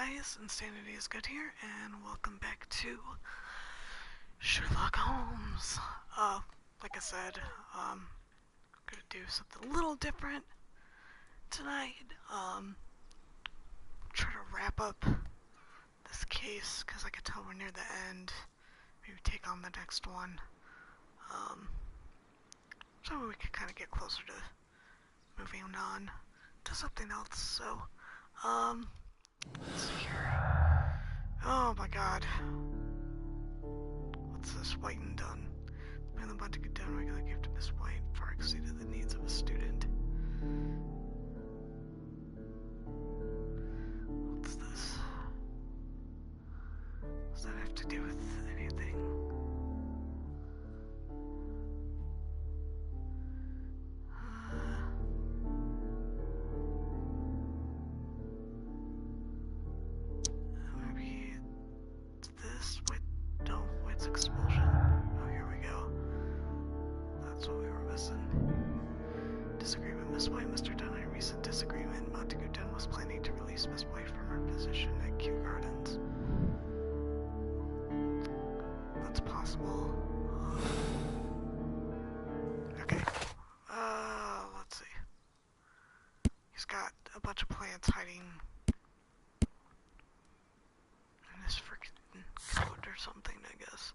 guys, Insanity is Good here, and welcome back to Sherlock Holmes. Like I said, I'm gonna do something a little different tonight. Try to wrap up this case, because I can tell we're near the end. Maybe take on the next one. So we can kind of get closer to moving on to something else, so, let's see here. Oh my god. What's this? White and Dunn. The man about to get done regular gift to Miss White far exceeded the needs of a student. What's this? Does that have to do with anything? Maybe it's this. Wait, no, White's expulsion. Oh, here we go. That's what we were missing. Disagreement. Miss White, Mr. Dunn, in a recent disagreement, Montague Dunn was planning to release Miss White from her position at Kew Gardens. That's possible. Okay. Let's see. He's got a bunch of plants hiding in this freaking coat or something, I guess.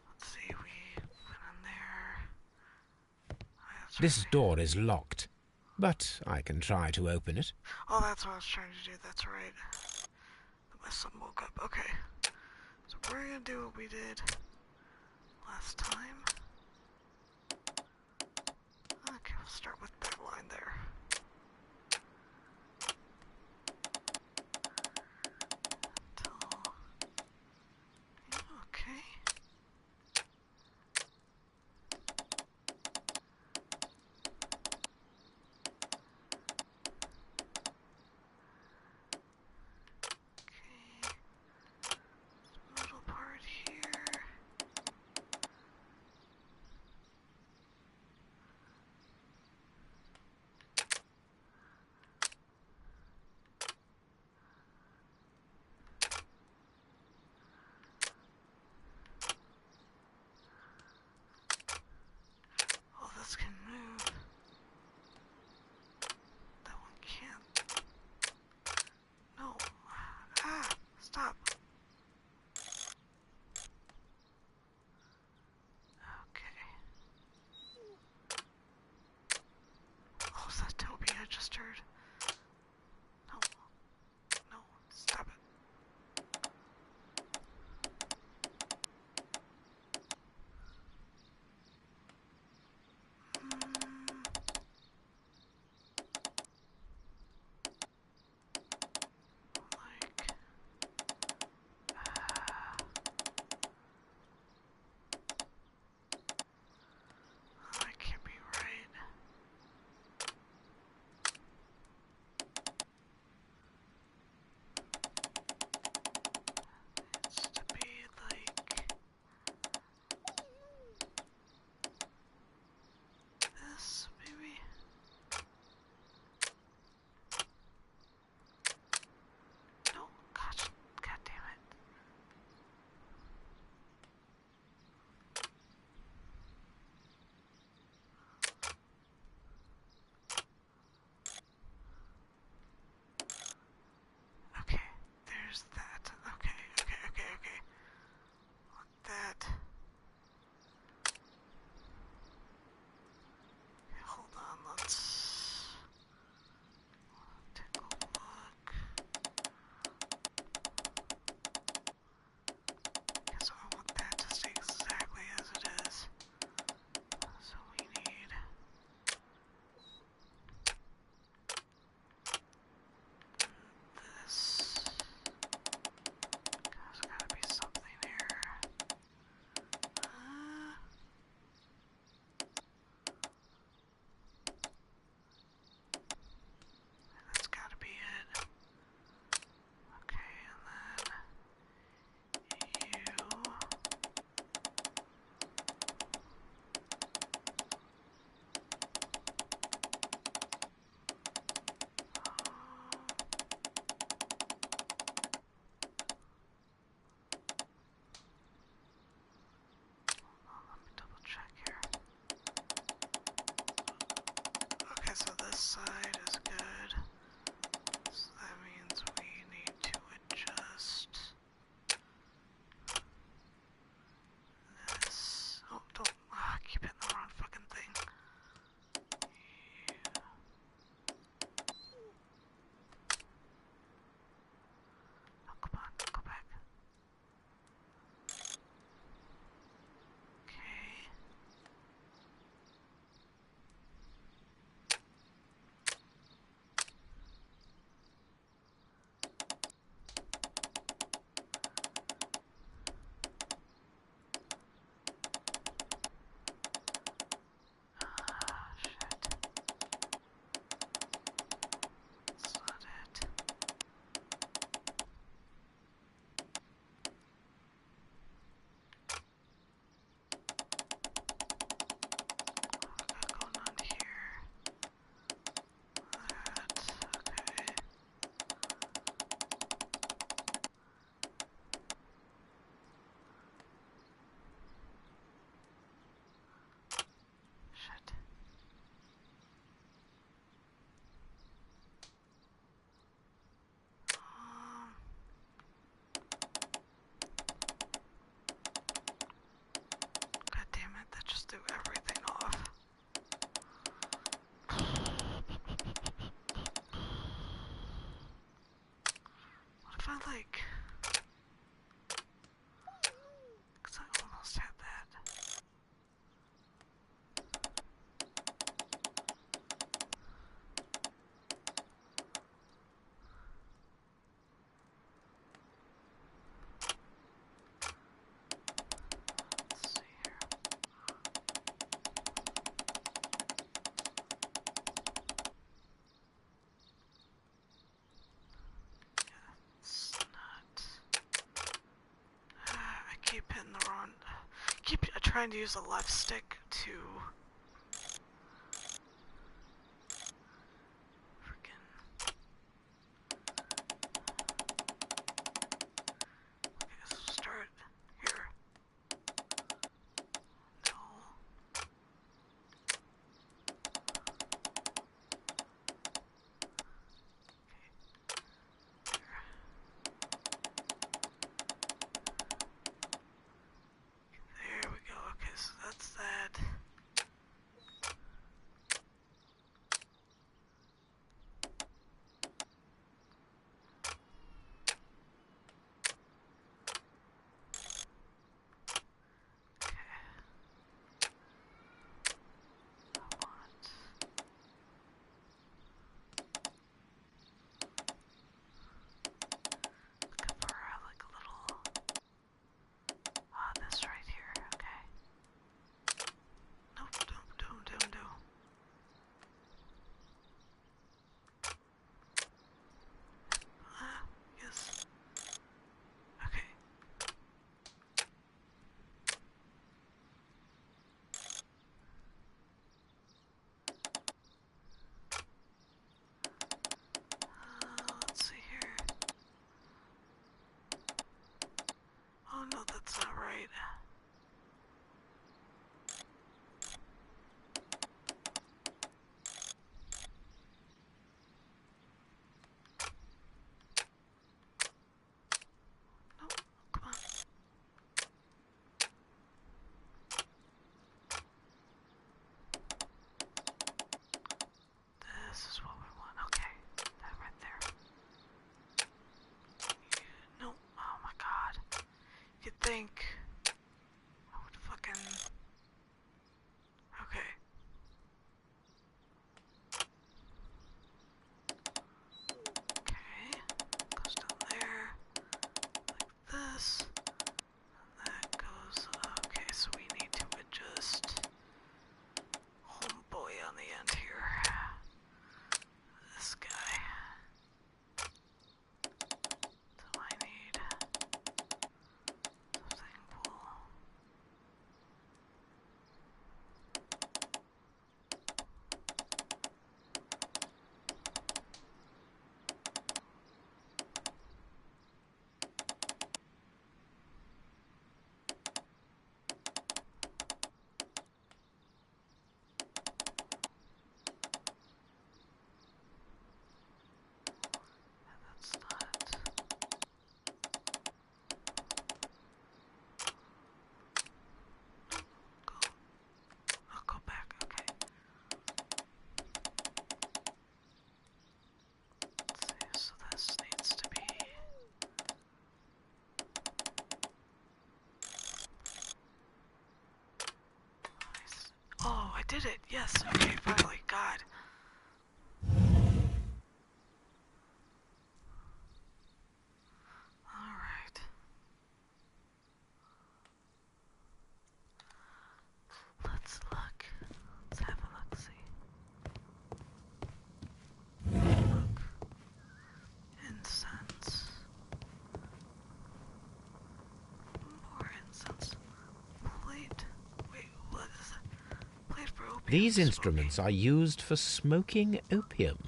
Let's see, we went in there. This door is locked, but I can try to open it. Oh, that's what I was trying to do, that's right. My son woke up. Okay. So we're gonna do what we did last time. Okay, we'll start with that line there. Okay. Middle part here. like... Because I almost had that. Let's see here. It's not... I keep hitting the wrong... keep trying to use the left stick to... Freaking... Okay, so start here. No. There we go. Okay, so that's that. Okay. I want... looking for like a little... this right here. Okay. Nope, don't. Yes. Okay. Let's see here. Oh no, that's not right. Nope, come on. This is what we want. Okay, that right there. Nope. Oh my god. You'd think I would fucking... Okay. Okay. Goes down there. Like this. And that goes... Okay, so we need to adjust homeboy on the end here. This guy. So I need something cool. That's not... Go. I'll go back, okay. Let's see, so this needs to be... Nice. Oh, I did it! Yes, okay, finally, God. Alright. Let's look. Let's have a look-see. Look. Incense. More incense. Plate. Wait, what is it? Plate for opium. These smoking. instruments are used for smoking opium.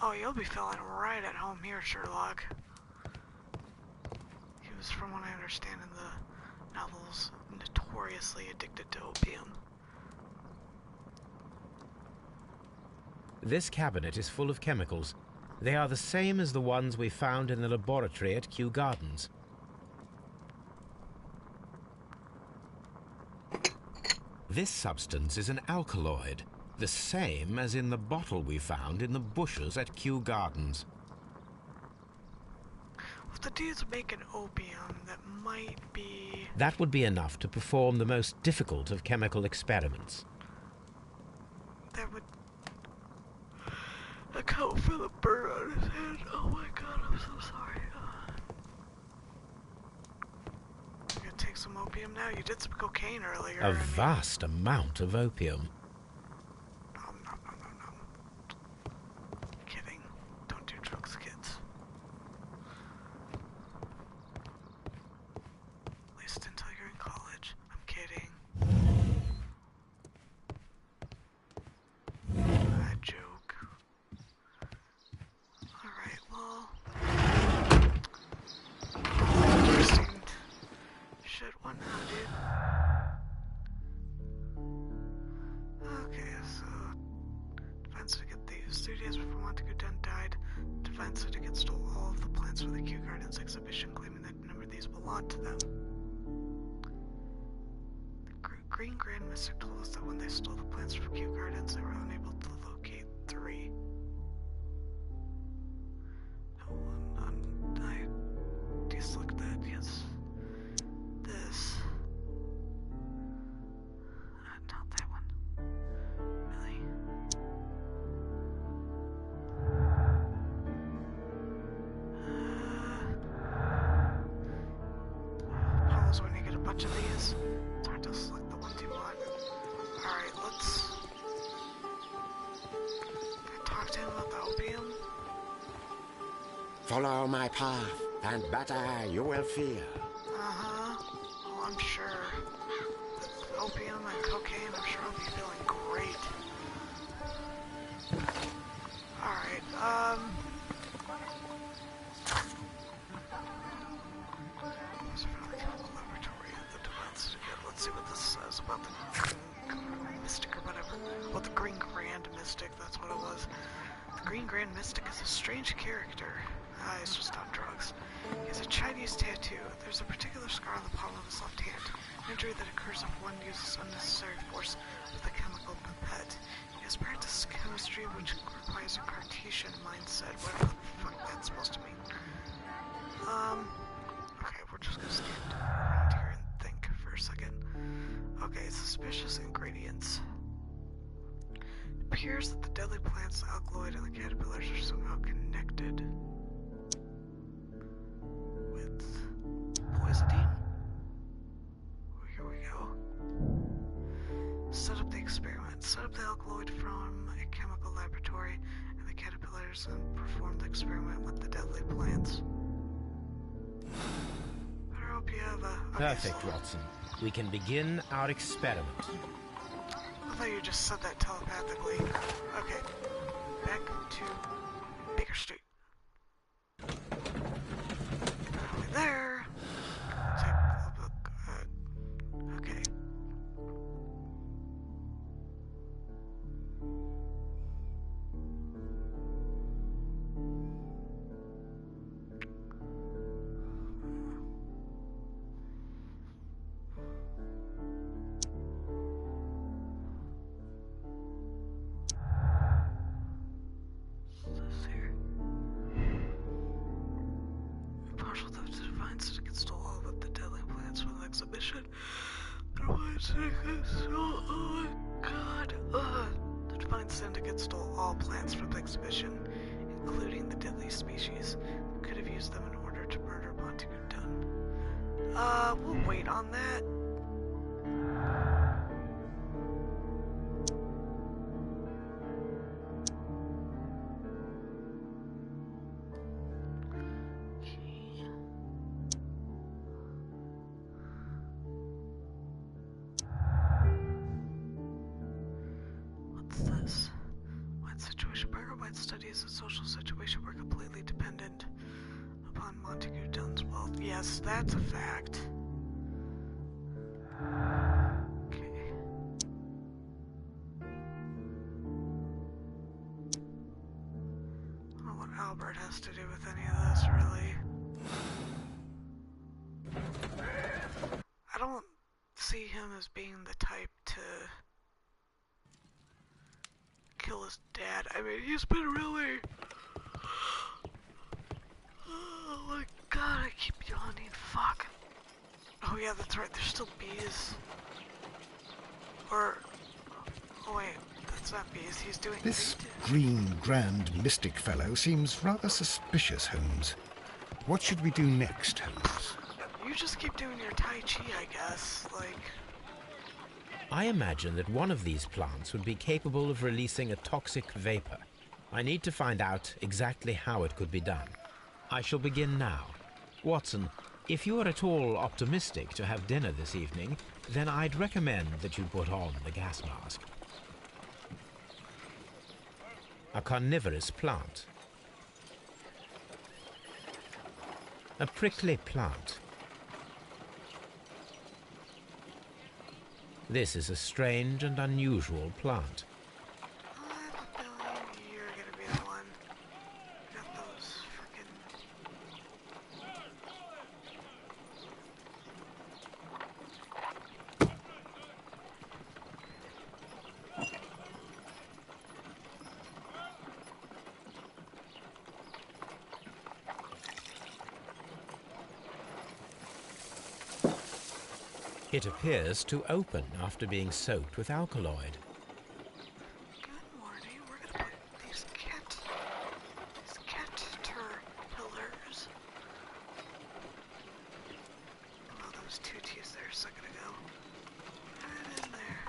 Oh, you'll be feeling right at home here, Sherlock. He was, from what I understand in the novels, notoriously addicted to opium. This cabinet is full of chemicals. They are the same as the ones we found in the laboratory at Kew Gardens. This substance is an alkaloid, the same as in the bottle we found in the bushes at Kew Gardens. the dude's making opium, that might be... That would be enough to perform the most difficult of chemical experiments. That would account for the burn on his head. Oh my god, I'm so sorry. You gonna take some opium now? You did some cocaine earlier. A vast amount of opium. Nom, nom, nom, nom, nom. Kidding. Don't do drugs, kids. At least until you're in college. I'm kidding. Bad joke. Alright, well... Interesting shit, what now, dude? Okay, so... Divine Syndicate, the 30 years before Montague Dunn died, Divine Syndicate stole all of the plants for the Kew Gardens exhibition, claiming that a number of these belonged to them. The Green Grand Mystic told us that when they stole the plants from Kew Gardens, they were unable to locate 3. No, I just looked at, yes. This. Not that one. Really? Problems when you get a bunch of these. It's hard to select the ones you want. Alright, let's... Can I talk to him about the opium? Follow my path, and better you will feel. Uh-huh. Oh, I'm sure. With opium and cocaine, I'm sure I'll be feeling great. Alright, These are from the chemical laboratory at the Divine Syndicate. Let's see what this says about the Green Mystic or whatever. Well, the Green Grand Mystic, that's what it was. The Green Grand Mystic is a strange character. He's just on drugs. He has a Chinese tattoo. There's a particular scar on the palm of his left hand. An injury that occurs if one uses unnecessary force with a chemical pipette. He has practiced chemistry, which requires a Cartesian mindset. Whatever the fuck that's supposed to mean. Okay, we're just gonna stand around here and think for a second. Okay, suspicious ingredients. It appears that the deadly plants, the alkaloid, and the caterpillars are somehow connected. Poisoning? Oh, here we go. Set up the experiment. Set up the alkaloid from a chemical laboratory and the caterpillars and perform the experiment with the deadly plants. Better hope you have a... Okay, Perfect, so... Watson. We can begin our experiment. I thought you just said that telepathically. Okay. Back to Baker Street. Over there. Take a look. Okay. What's this here? Partial theft to Divine Syndicate stole all but the deadly plants from the exhibition. Divine Syndicate stole... Oh my god. The Divine Syndicate stole all plants from the exhibition, including the deadly species. Could have used them in order to murder Montague Dunn. We'll wait on that. What's this? White situation burger. White studies and social situation were completely dependent upon Montague Dunn's wealth. Yes, that's a fact. Okay. I don't know what Albert has to do with any of this, really. I don't see him as being the type to kill his dad. I mean, he's been really... Oh my god, yeah, that's right. There's still bees. Or, oh wait, that's not bees. He's doing This bait. green, grand, mystic fellow seems rather suspicious, Holmes. What should we do next, Holmes? You just keep doing your Tai Chi, I guess. Like, I imagine that one of these plants would be capable of releasing a toxic vapor. I need to find out exactly how it could be done. I shall begin now. Watson, if you are at all optimistic to have dinner this evening, then I'd recommend that you put on the gas mask. A carnivorous plant. A prickly plant. This is a strange and unusual plant. I have a feeling you're gonna be the one. Got those frickin'. It appears to open after being soaked with alkaloid. Good morning. We're gonna put these caterpillars. Oh, that was 2 T's there a second ago. Right in there.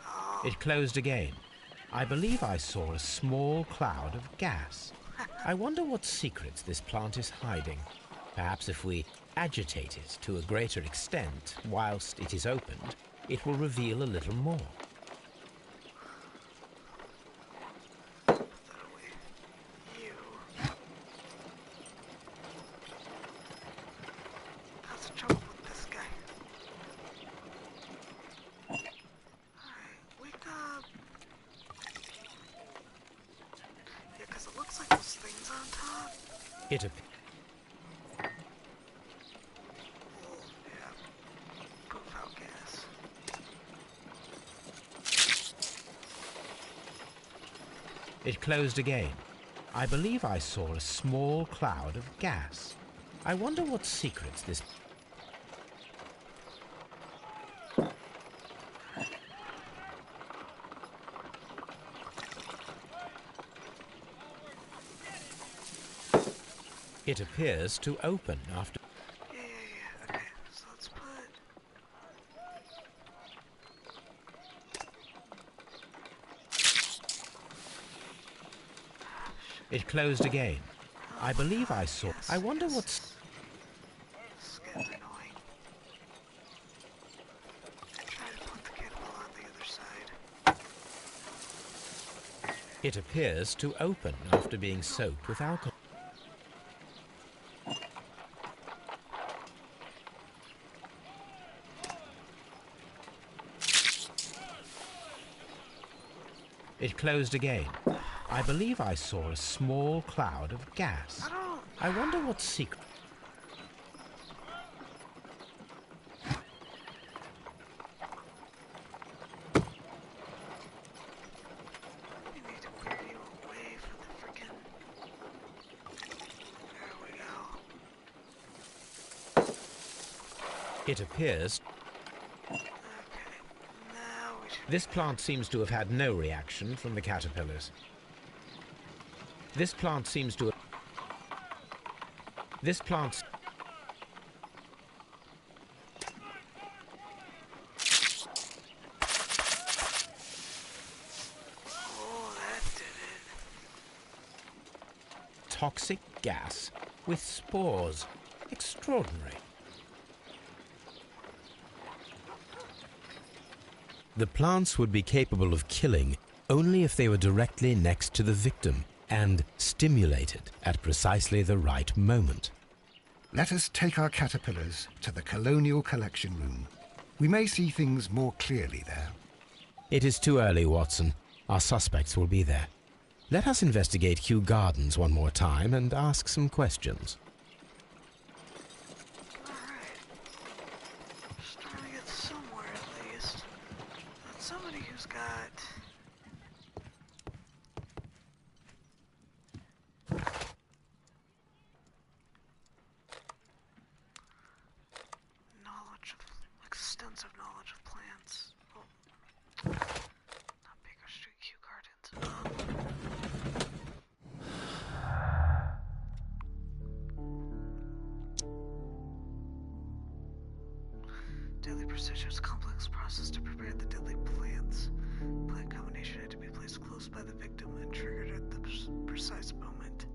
Oh. It closed again. I believe I saw a small cloud of gas. I wonder what secrets this plant is hiding. Perhaps if we agitate it to a greater extent whilst it is opened, it will reveal a little more. Put that away. You. How's the trouble with this guy? Alright, wake up. Yeah, because it looks like those things on top. It appears. It closed again. I believe I saw a small cloud of gas. I wonder what secrets this... It appears to open after... Yeah. Okay, so let's put... It closed again. I believe I saw... Yes, I wonder yes, what's... This is getting annoying. Try to put the kettle on the other side. It appears to open after being soaked with alcohol. It closed again. I believe I saw a small cloud of gas. I wonder what secret... We need to move you away from the frickin'... There we go. It appears... Okay, now we should... This plant seems to have had no reaction from the caterpillars. This plant seems to have... This plant... Oh, that did it. Toxic gas with spores. Extraordinary. The plants would be capable of killing only if they were directly next to the victim and stimulated at precisely the right moment. Let us take our caterpillars to the Colonial Collection Room. We may see things more clearly there. It is too early, Watson. Our suspects will be there. Let us investigate Kew Gardens one more time and ask some questions. Alright. Just trying to get somewhere at least. That's somebody who's got... such a complex process to prepare the deadly plants. Plant combination had to be placed close by the victim and triggered at the precise moment.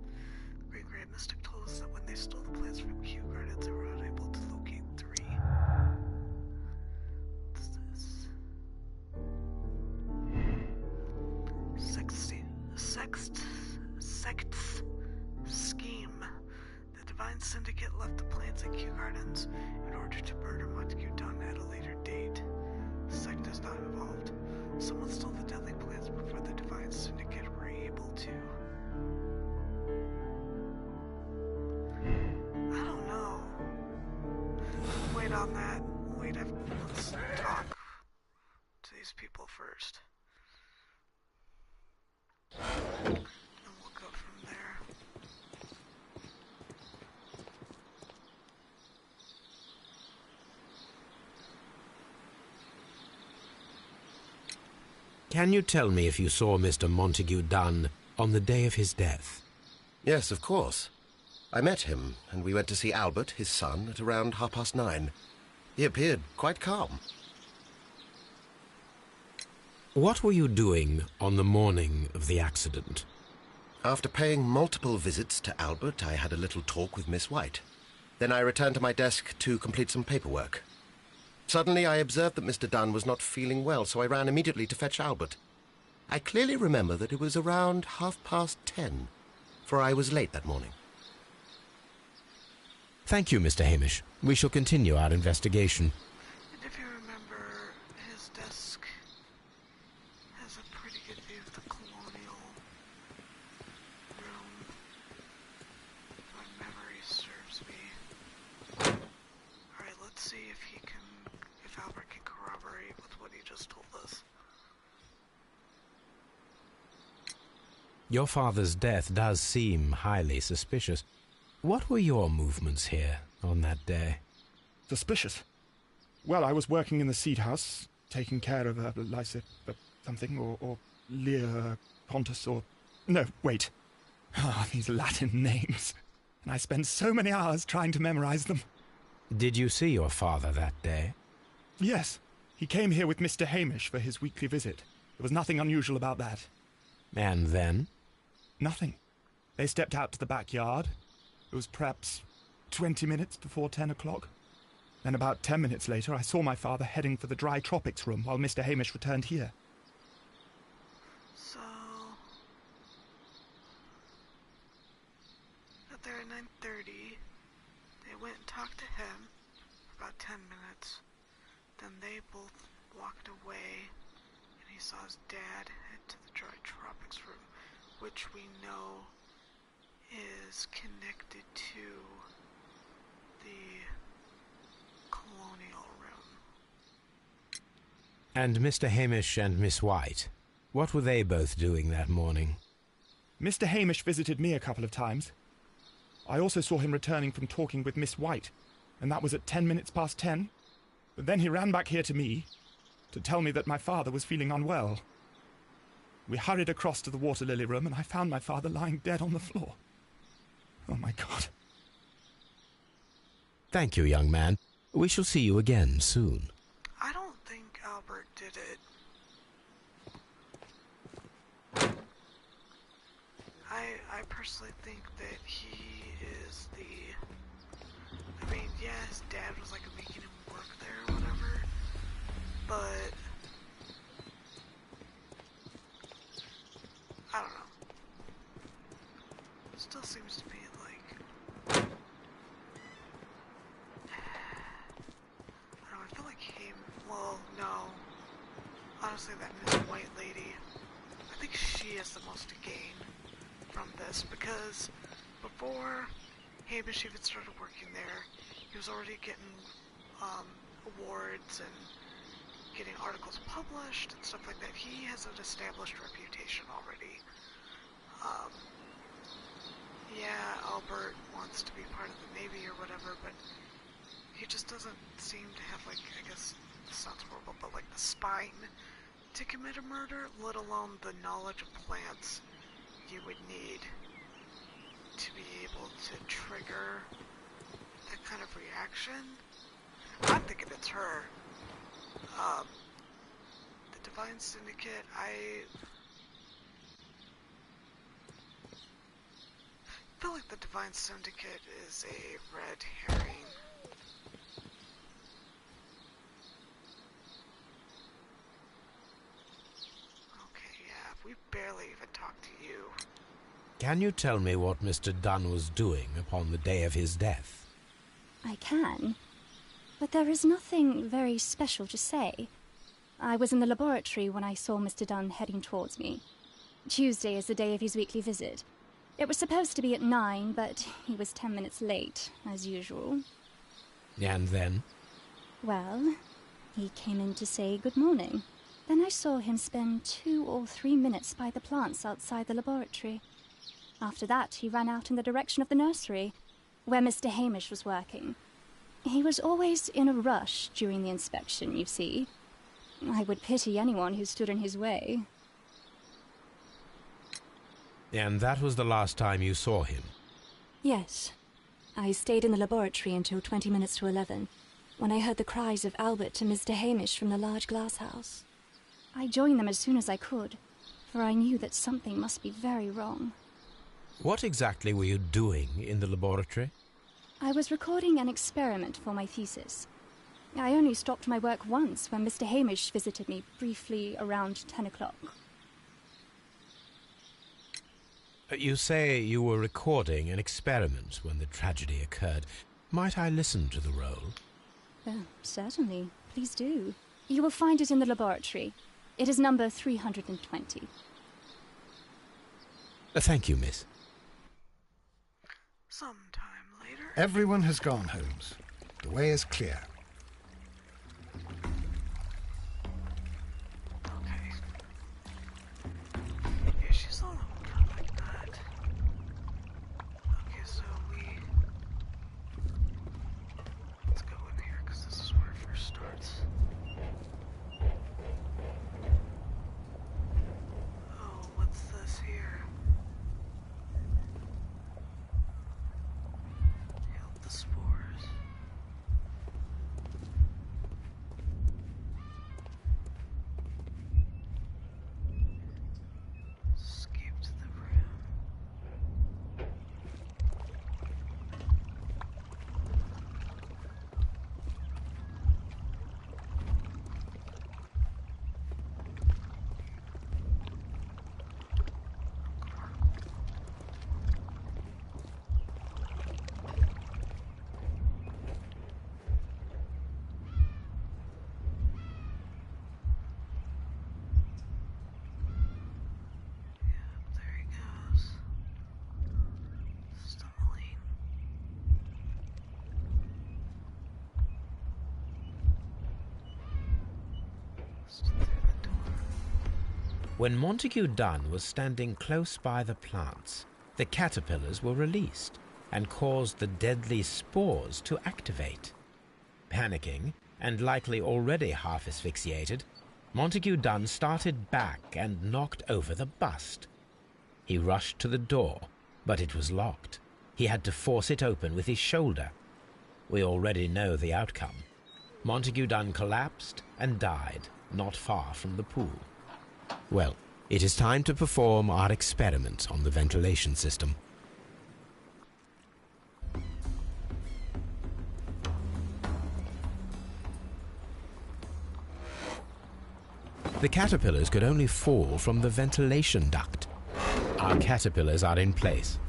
The Great Grand Mystic told us that when they stole the plants from Kew Gardens, they were unable to locate 3. What's this? Sect's scheme. The Divine Syndicate left the plants at Kew Gardens in order to murder Montague Dunn at a later date. The sect is not involved. Someone stole the deadly plants before the Divine Syndicate were able to. I don't know. Wait on that. Let's talk to these people first. And we'll go from there. Can you tell me if you saw Mr. Montague Dunn on the day of his death? Yes, of course. I met him, and we went to see Albert, his son, at around 9:30. He appeared quite calm. What were you doing on the morning of the accident? After paying multiple visits to Albert, I had a little talk with Miss White. Then I returned to my desk to complete some paperwork. Suddenly I observed that Mr. Dunn was not feeling well, so I ran immediately to fetch Albert. I clearly remember that it was around 10:30, for I was late that morning. Thank you, Mr. Hamish. We shall continue our investigation. And if you remember, his desk has a pretty good view of the colonial room, if my memory serves me. Alright, let's see if Albert can corroborate with what he just told us. Your father's death does seem highly suspicious. What were your movements here on that day? Suspicious? Well, I was working in the seed house, taking care of Lysa something, or Lear Pontus, or... No, wait. These Latin names. And I spent so many hours trying to memorize them. Did you see your father that day? Yes. He came here with Mr. Hamish for his weekly visit. There was nothing unusual about that. And then? Nothing. They stepped out to the backyard. It was perhaps 20 minutes before 10 o'clock. Then about 10 minutes later, I saw my father heading for the dry tropics room while Mr. Hamish returned here. So... got there at 9:30. They went and talked to him for about 10 minutes. Then they both walked away, and he saw his dad head to the dry tropics room, which we know is connected to the colonial room. And Mr. Hamish and Miss White, what were they both doing that morning? Mr. Hamish visited me a couple of times. I also saw him returning from talking with Miss White, and that was at 10 minutes past 10. But then he ran back here to me to tell me that my father was feeling unwell. We hurried across to the water lily room, and I found my father lying dead on the floor. Oh, my God. Thank you, young man. We shall see you again soon. I don't think Albert did it. I personally think that he is the... I mean, yeah, his dad was like making him work there or whatever, but... I don't know. It still seems to be like... I don't know, I feel like well, no. Honestly, that Miss White lady, I think she has the most to gain from this, because before Hamish even started working there, he was already getting awards and getting articles published and stuff like that. He has an established reputation already. Yeah, Albert wants to be part of the Navy or whatever, but he just doesn't seem to have, like, I guess, this sounds horrible, but like the spine to commit a murder, let alone the knowledge of plants you would need to be able to trigger that kind of reaction. I'm thinking it's her. The Divine Syndicate, I feel like the Divine Syndicate is a red herring. Okay, yeah, we barely even talked to you. Can you tell me what Mr. Dunn was doing upon the day of his death? I can, but there is nothing very special to say. I was in the laboratory when I saw Mr. Dunn heading towards me. Tuesday is the day of his weekly visit. It was supposed to be at 9, but he was 10 minutes late, as usual. And then? Well, he came in to say good morning. Then I saw him spend 2 or 3 minutes by the plants outside the laboratory. After that, he ran out in the direction of the nursery, where Mr. Hamish was working. He was always in a rush during the inspection, you see. I would pity anyone who stood in his way. And that was the last time you saw him? Yes. I stayed in the laboratory until 20 minutes to 11, when I heard the cries of Albert and Mr. Hamish from the large glass house. I joined them as soon as I could, for I knew that something must be very wrong. What exactly were you doing in the laboratory? I was recording an experiment for my thesis. I only stopped my work once when Mr. Hamish visited me briefly around 10 o'clock. You say you were recording an experiment when the tragedy occurred. Might I listen to the roll? Certainly. Please do. You will find it in the laboratory. It is number 320. Thank you, miss. Sometime later. Everyone has gone, Holmes. The way is clear. Okay. Yeah, she's on kind of like that. Okay, so let's go in here, because this is where it first starts. Oh, what's this here? Help the spores. Escape to the room. There he goes. Stumbling. Through the door. When Montague Dunn was standing close by the plants, the caterpillars were released and caused the deadly spores to activate. Panicking, and likely already half asphyxiated, Montague Dunn started back and knocked over the bust. He rushed to the door, but it was locked. He had to force it open with his shoulder. We already know the outcome. Montague Dunn collapsed and died not far from the pool. Well, it is time to perform our experiment on the ventilation system. The caterpillars could only fall from the ventilation duct. Our caterpillars are in place.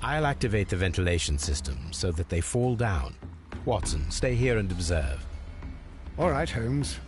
I'll activate the ventilation system so that they fall down. Watson, stay here and observe. All right, Holmes.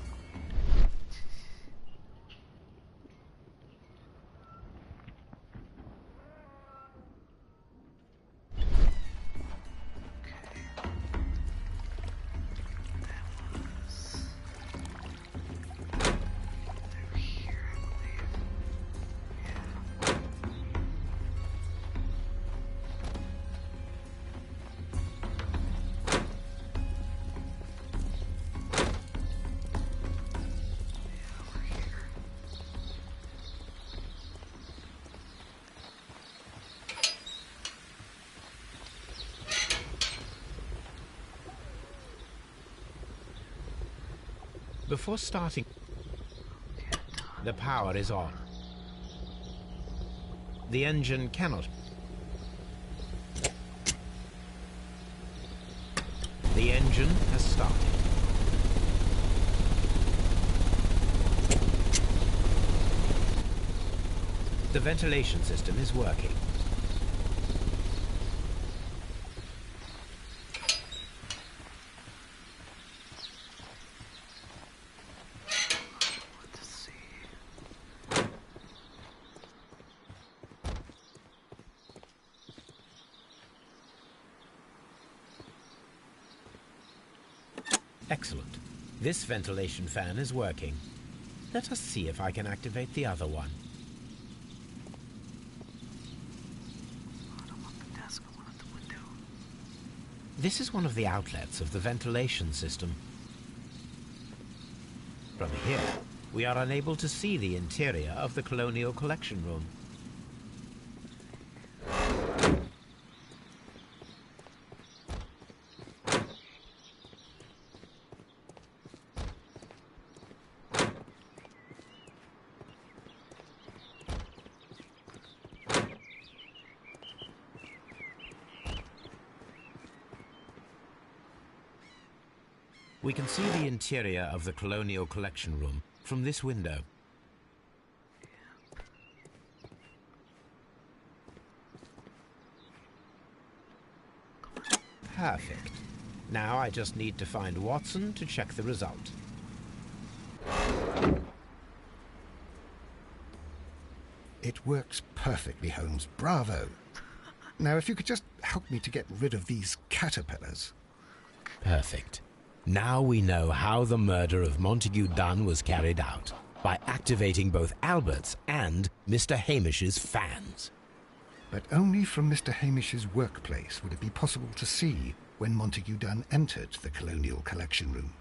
Before starting, the power is on. The engine cannot. The engine has started. The ventilation system is working. Let's see. Excellent. This ventilation fan is working. Let us see if I can activate the other one. I don't want the desk, I want the window. This is one of the outlets of the ventilation system. From here, we are unable to see the interior of the Colonial Collection Room. We can see the interior of the Colonial Collection Room from this window. Perfect. Now I just need to find Watson to check the result. It works perfectly, Holmes. Bravo. Now, if you could just help me to get rid of these caterpillars. Perfect. Now we know how the murder of Montague Dunn was carried out, by activating both Albert's and Mr. Hamish's fans. But only from Mr. Hamish's workplace would it be possible to see when Montague Dunn entered the Colonial Collection Room.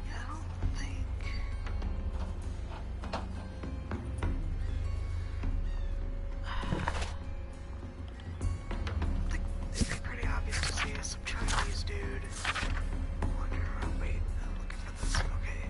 Yeah, I don't think... It'd be pretty obvious to see some Chinese dude. Wonder, wait, I'm looking for this. Okay,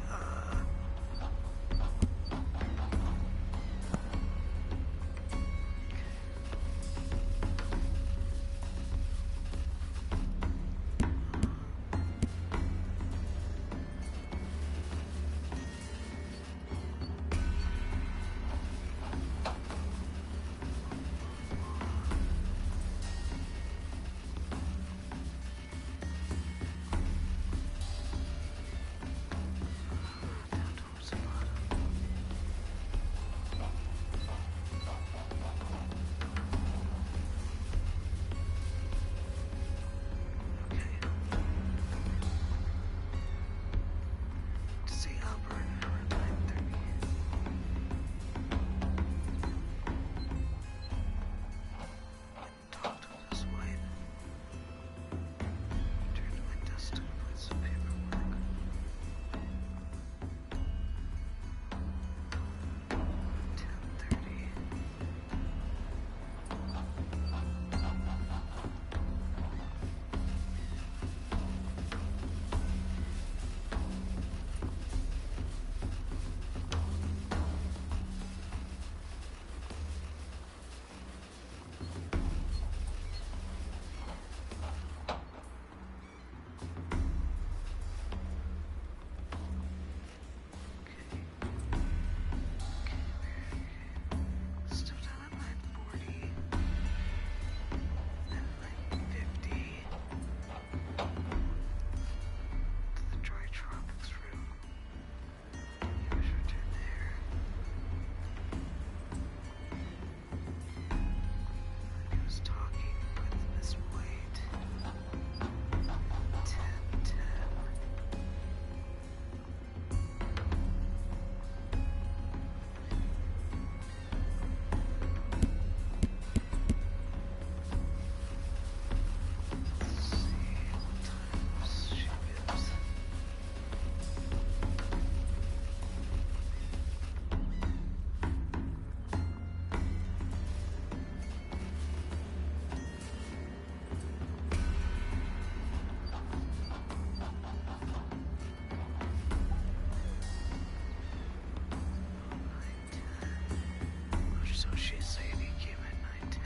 So she's saying he came at 9:10.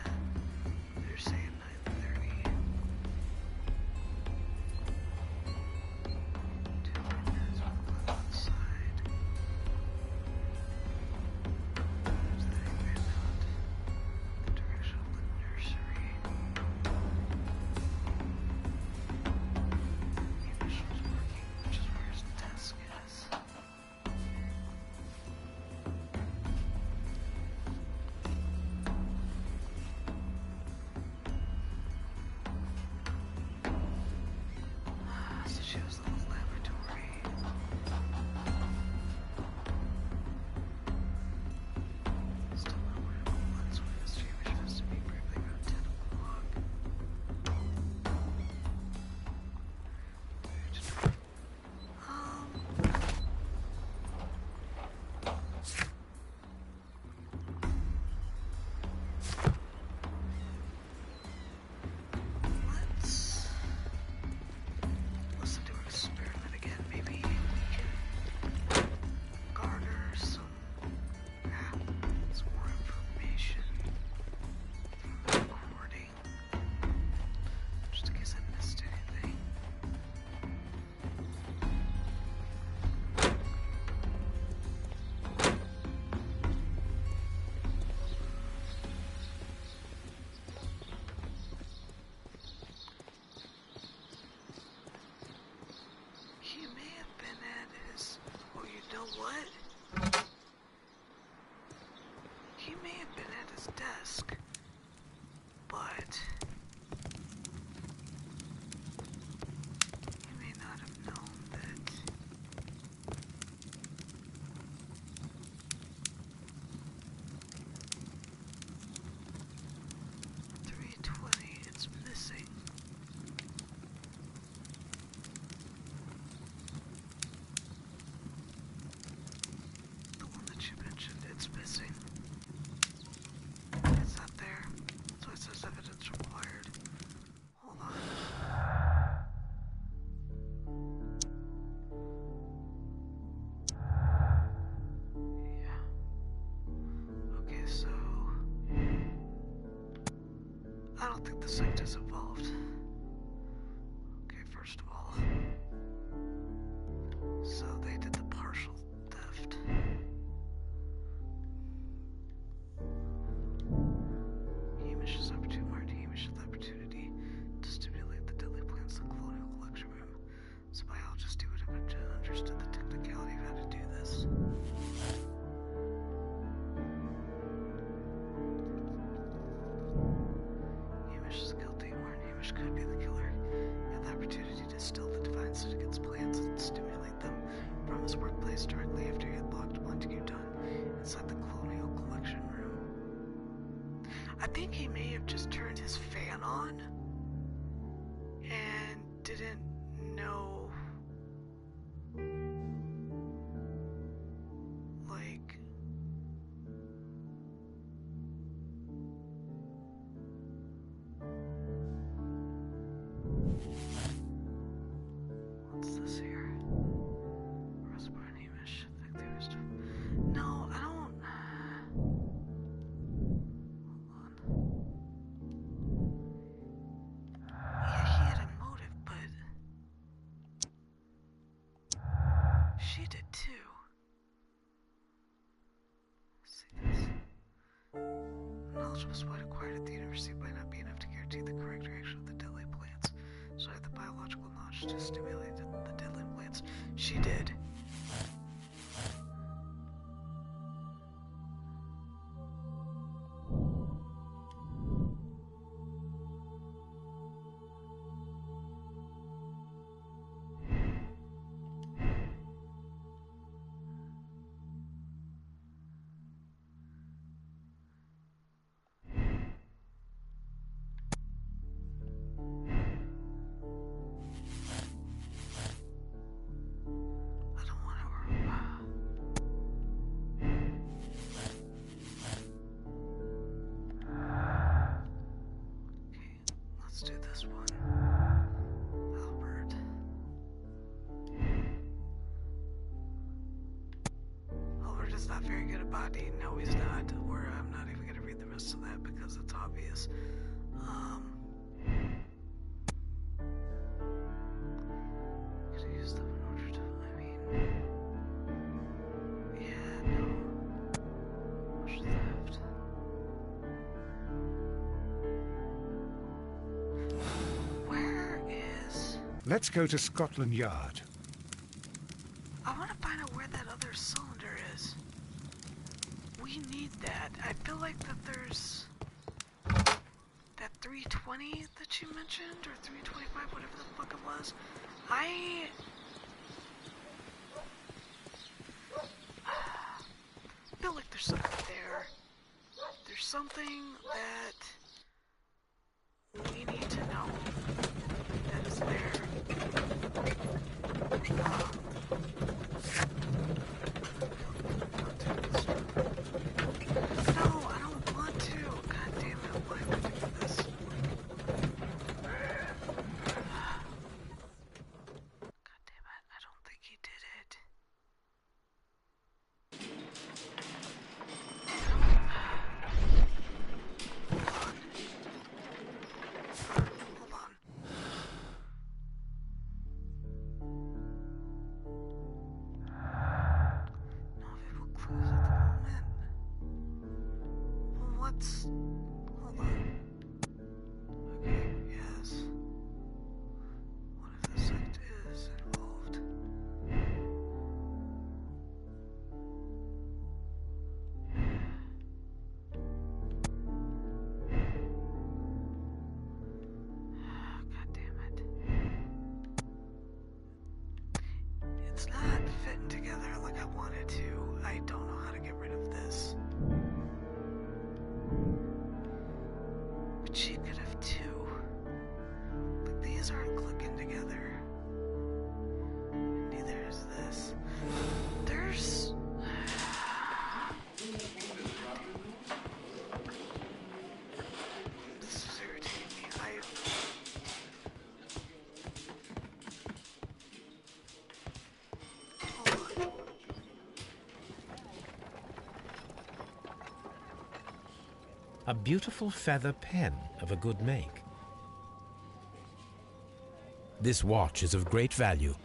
They're saying 9:30. 2 minutes outside. So they ran out the direction of the nursery. Hamish was working, which is where his desk is. So she was in the laboratory. Still not where it was when Mr. Hamish was to be briefly around 10 o'clock. Let's listen to her experiment again. Maybe we can garner some more information from the recording, just in case I missed anything. He may have been at his... Oh, you know what? He may have been at his desk, but he may not have known that... $320, it's missing. The one that you mentioned, it's missing. It's not there. So it says evidence required. Hold on. Yeah. Okay, so... I don't think the site is involved. Okay, first of all. So they did the partial theft. Hamish's opportunity to stimulate the deadly plants in the colonial collection room. So biologists do it and understood the technicality of how to do this. Hamish is guilty, or Hamish could be the killer. He had the opportunity to still the divine syndicate's plans and stimulate them from his workplace directly after he had locked Montague Dunn inside the colonial collection room. I think he may have just turned his fan on and didn't know, like, what's this here? Rosbar and Hamish. I think they were no, I don't. Hold on. Yeah, he had a motive, but she did too. Let's see this. Knowledge was what acquired at the university might not be enough to guarantee the correct reaction of the deadly plants. So I had the biological knowledge to stimulate the deadly plants. She did. not very good at body. No, he's not. Or I'm not even gonna rest of that because it's obvious. Could I use stuff in order to, I mean, yeah, no. Much theft. Where is... Let's go to Scotland Yard. I want to find out where that other cylinder is. We need that. I feel like that there's that 320 that you mentioned, or 325, whatever the fuck it was. I feel like there's something there. There's something that we need to know that is there. No, I don't want to. God damn it, why am I doing this? God damn it, I don't think he did it. Hold on. No available clues at the moment. Well, what's... Hold on. Okay, yes. What if the sect is involved? God damn it. It's not fitting together like I wanted to. I don't know how to get rid of this. But she could have too. Like, these aren't clicking together. Neither is this. There's... This is irritating me. Hold on. A beautiful feather pen of a good make. This watch is of great value.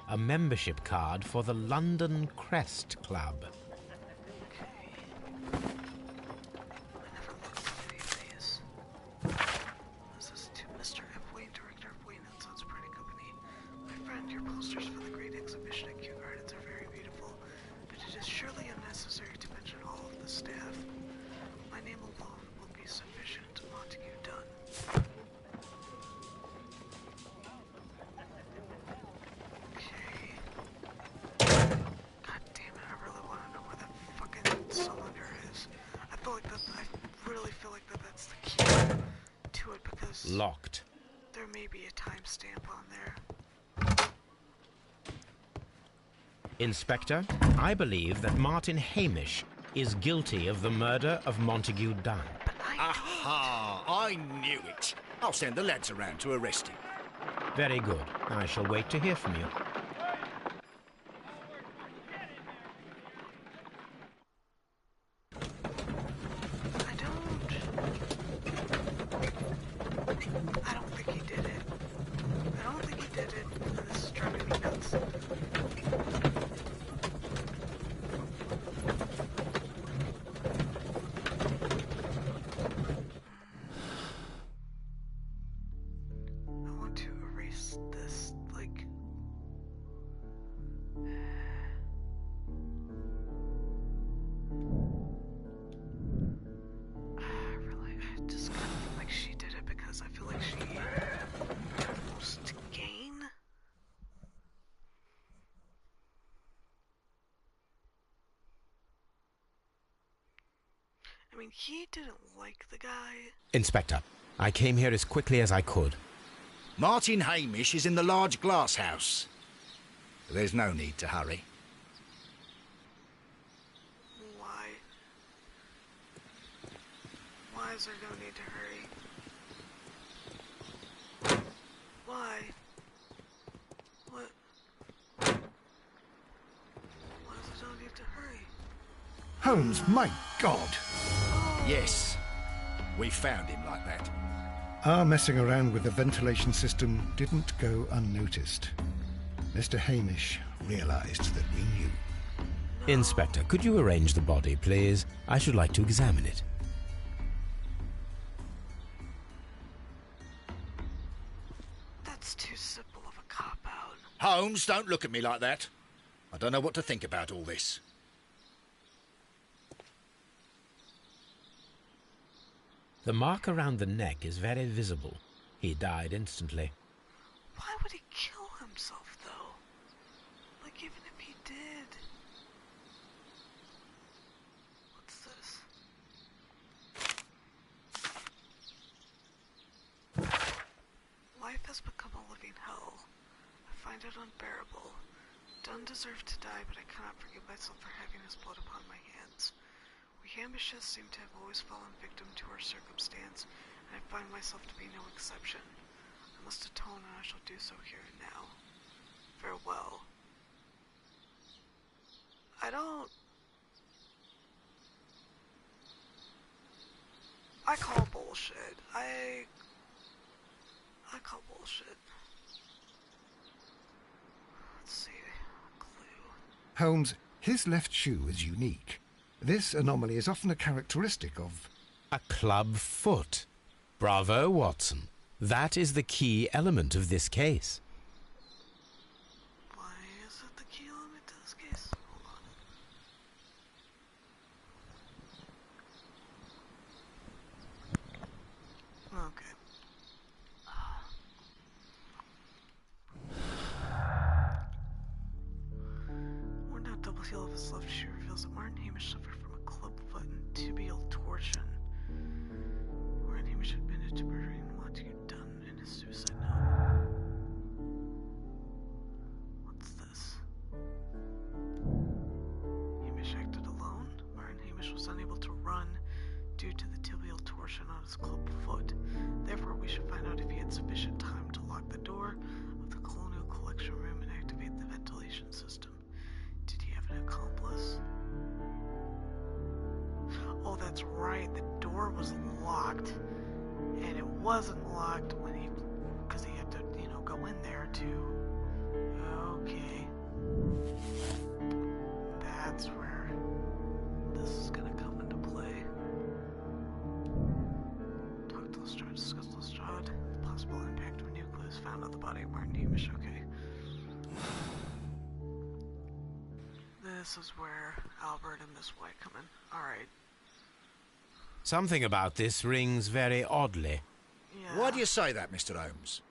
A membership card for the London Crest Club. I never looked at any of these. This is to Mr. F. Wayne, Director of Wayne & Sons Printing Company. My friend, your posters for the great exhibition at Kew Gardens are very beautiful, but it is surely unnecessary to mention all of the staff. My name alone will be sufficient. Montague, Dunn. Okay. God damn it, I really want to know where that fucking cylinder is. I feel like that, I really feel like that's the key to it, because Locked. there may be a timestamp on there. Inspector, I believe that Martin Hamish is guilty of the murder of Montague Dunn. But I Aha! I knew it. I'll send the lads around to arrest him. Very good. I shall wait to hear from you. I don't think he did it. I don't think he did it, and this is driving me nuts. I want to erase this, like... I just kind of feel like she did it because I feel like she had most to gain. I mean, he didn't like the guy. Inspector, I came here as quickly as I could. Martin Hamish is in the large glass house. There's no need to hurry. Why? Why is there no need to hurry? Why? What Holmes, my God! Yes, we found him like that. Our messing around with the ventilation system didn't go unnoticed. Mr. Hamish realized that we knew. Inspector, could you arrange the body, please? I should like to examine it. That's too simple of a cop-out. Holmes, don't look at me like that. I don't know what to think about all this. The mark around the neck is very visible. He died instantly. Why would he kill himself, though? Like, even if he did... What's this? Life has become a living hell. I find it unbearable. Dunn deserved to die, but I cannot forgive myself for having his blood upon my hands. We Hamishes seem to have always fallen victim to our circumstance, and I find myself to be no exception. I must atone, and I shall do so here and now. Farewell. I call bullshit. I call bullshit. Let's see. Clue. Holmes, his left shoe is unique. This anomaly is often a characteristic of... A club foot. Bravo, Watson. That is the key element of this case. Why is it the key element to this case? Hold on. Okay. Worn out double heel of his left shoe reveals that Martin Hamish suffered from a club foot and tibial torsion. Martin Hamish admitted to murdering Montague Dunn in his suicide note. What's this? Hamish acted alone. Martin Hamish was unable to run due to the tibial torsion on his club foot. Therefore, we should find out if he had sufficient time to lock the door of the Colonial Collection Room and activate the ventilation system. Did he have an accomplice? Oh, that's right. The door was locked. And it wasn't locked when because he had to, go in there to... Okay. That's where this is gonna come into play. Talk to Lestrade, discuss Lestrade. The possible impact of nucleus found on the body of Martin Hamish. Okay. This is where Albert and Miss White come in. Alright. Something about this rings very oddly. Yeah. Why do you say that, Mr. Holmes?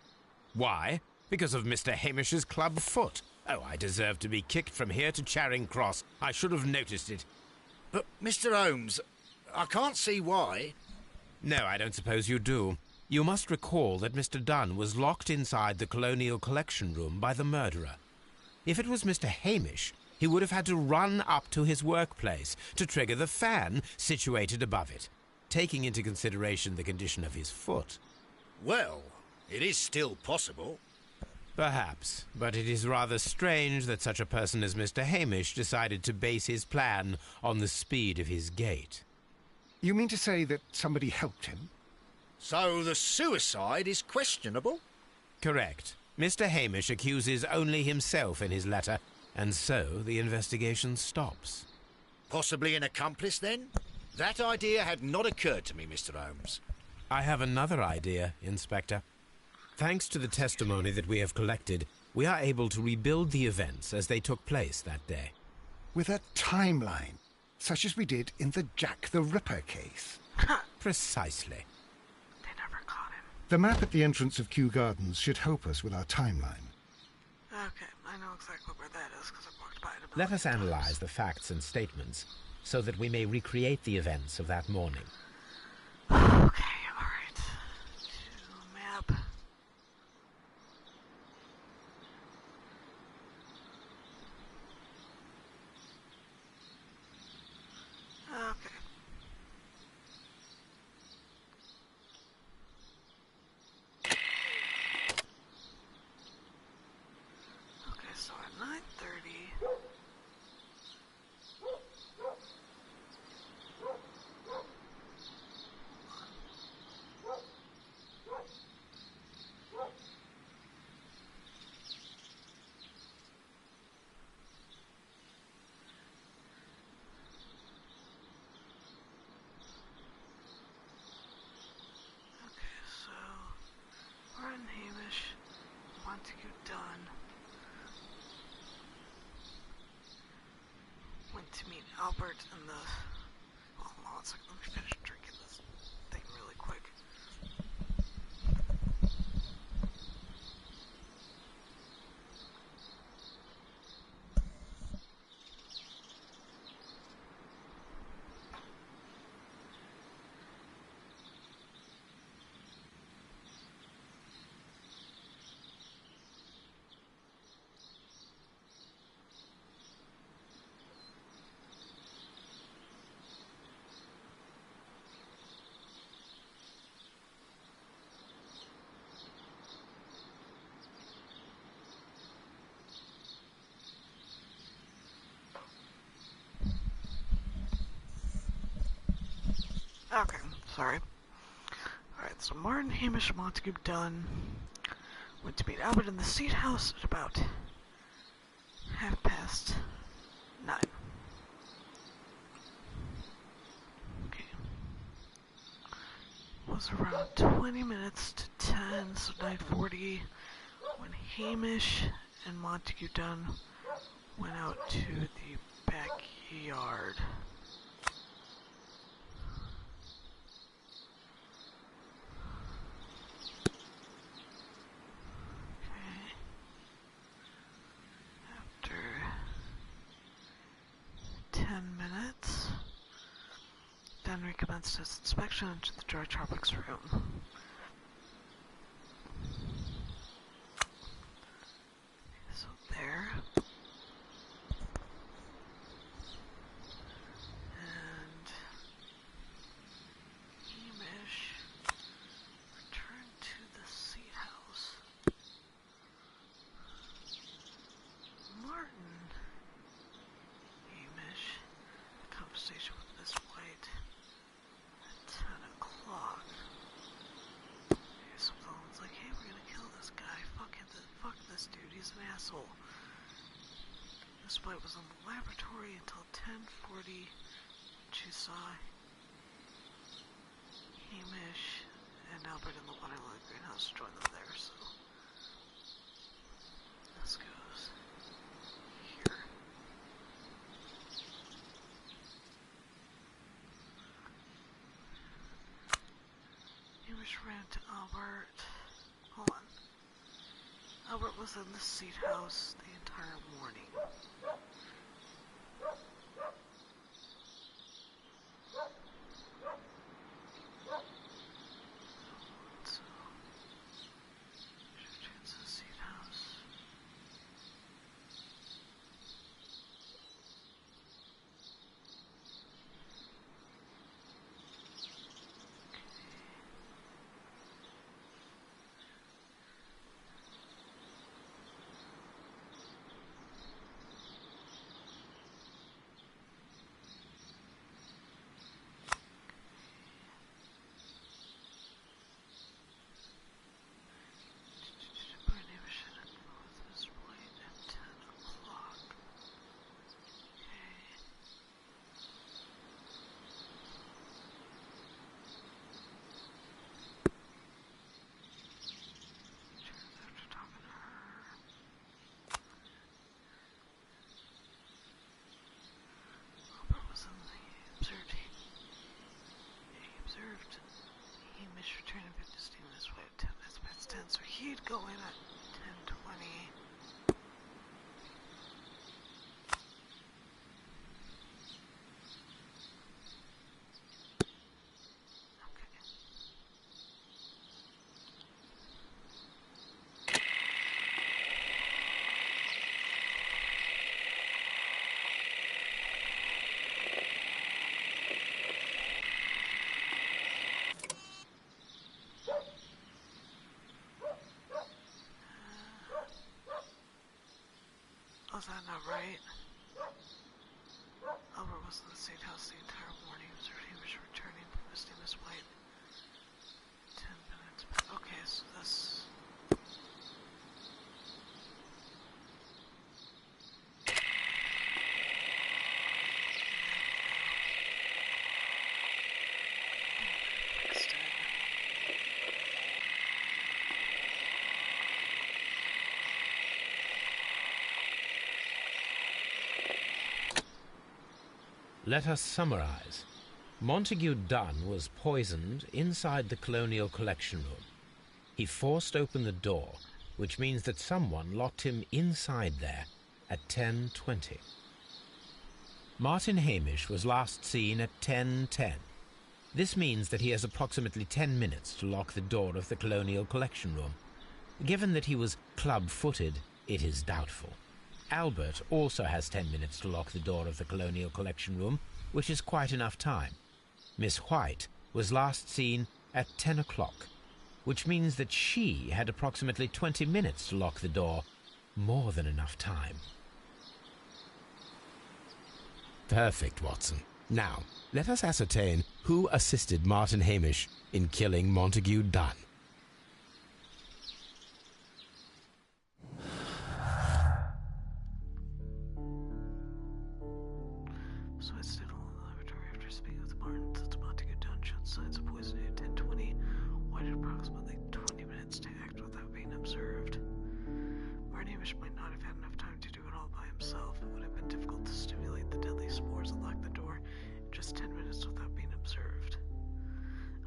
Why? Because of Mr. Hamish's club foot. Oh, I deserve to be kicked from here to Charing Cross. I should have noticed it. But, Mr. Holmes, I can't see why. No, I don't suppose you do. You must recall that Mr. Dunn was locked inside the Colonial Collection Room by the murderer. If it was Mr. Hamish, he would have had to run up to his workplace to trigger the fan situated above it, taking into consideration the condition of his foot. Well, it is still possible. Perhaps, but it is rather strange that such a person as Mr. Hamish decided to base his plan on the speed of his gait. You mean to say that somebody helped him? So the suicide is questionable? Correct. Mr. Hamish accuses only himself in his letter, and so the investigation stops. Possibly an accomplice, then? That idea had not occurred to me, Mr. Holmes. I have another idea, Inspector. Thanks to the testimony that we have collected, we are able to rebuild the events as they took place that day. With a timeline, such as we did in the Jack the Ripper case. Precisely. They never caught him. The map at the entrance of Kew Gardens should help us with our timeline. Okay, I know exactly where that is because I walked by it. Let us analyze the facts and statements so that we may recreate the events of that morning. Okay, alright. To map. Okay. Okay, so at 9:30. Dunn went to meet Albert in the... Well, hold on a second, let me finish drinking this thing really quick. Okay, sorry. Alright, so Martin, Hamish, Montague, Dunn went to meet Albert in the Seat House at about 9:30. Okay. It was around 20 minutes to 10, so 9:40, when Hamish and Montague Dunn went out to the backyard. After 10 minutes, Dunn recommenced his inspection into the George Hardwick's room. So there. And Hamish returned to the Seat House. Martin, Hamish, a conversation with Miss White at 10 o'clock. So someone's like, hey, we're gonna kill this guy. Fuck this dude, he's an asshole. Miss White was in the laboratory until 10:40. She saw Hamish and Albert in the Waterloo greenhouse join them there, so this goes here. Hamish ran to Albert. Hold on. Albert was in the Seat House the entire morning. So, she returns to the Seat House. Hamish returned and picked his team this way at 10 minutes past 10, so he'd go in at 10:20. Was that not right? Albert was in the Seat House the entire morning. He was returning from visiting Miss White. 10 minutes. Okay, so this... Let us summarize. Montague Dunn was poisoned inside the Colonial Collection Room. He forced open the door, which means that someone locked him inside there at 10:20. Martin Hamish was last seen at 10:10. This means that he has approximately 10 minutes to lock the door of the Colonial Collection Room. Given that he was club-footed, it is doubtful. Albert also has 10 minutes to lock the door of the Colonial Collection Room, which is quite enough time. Miss White was last seen at 10 o'clock, which means that she had approximately 20 minutes to lock the door. More than enough time. Perfect, Watson. Now, let us ascertain who assisted Martin Hamish in killing Montague Dunn. So I stayed alone in the laboratory after speaking with Martin since Montague Dunn showed signs of poisoning at 10:20, waited approximately 20 minutes to act without being observed. Martin Hamish might not have had enough time to do it all by himself. It would have been difficult to stimulate the deadly spores and lock the door in just 10 minutes without being observed.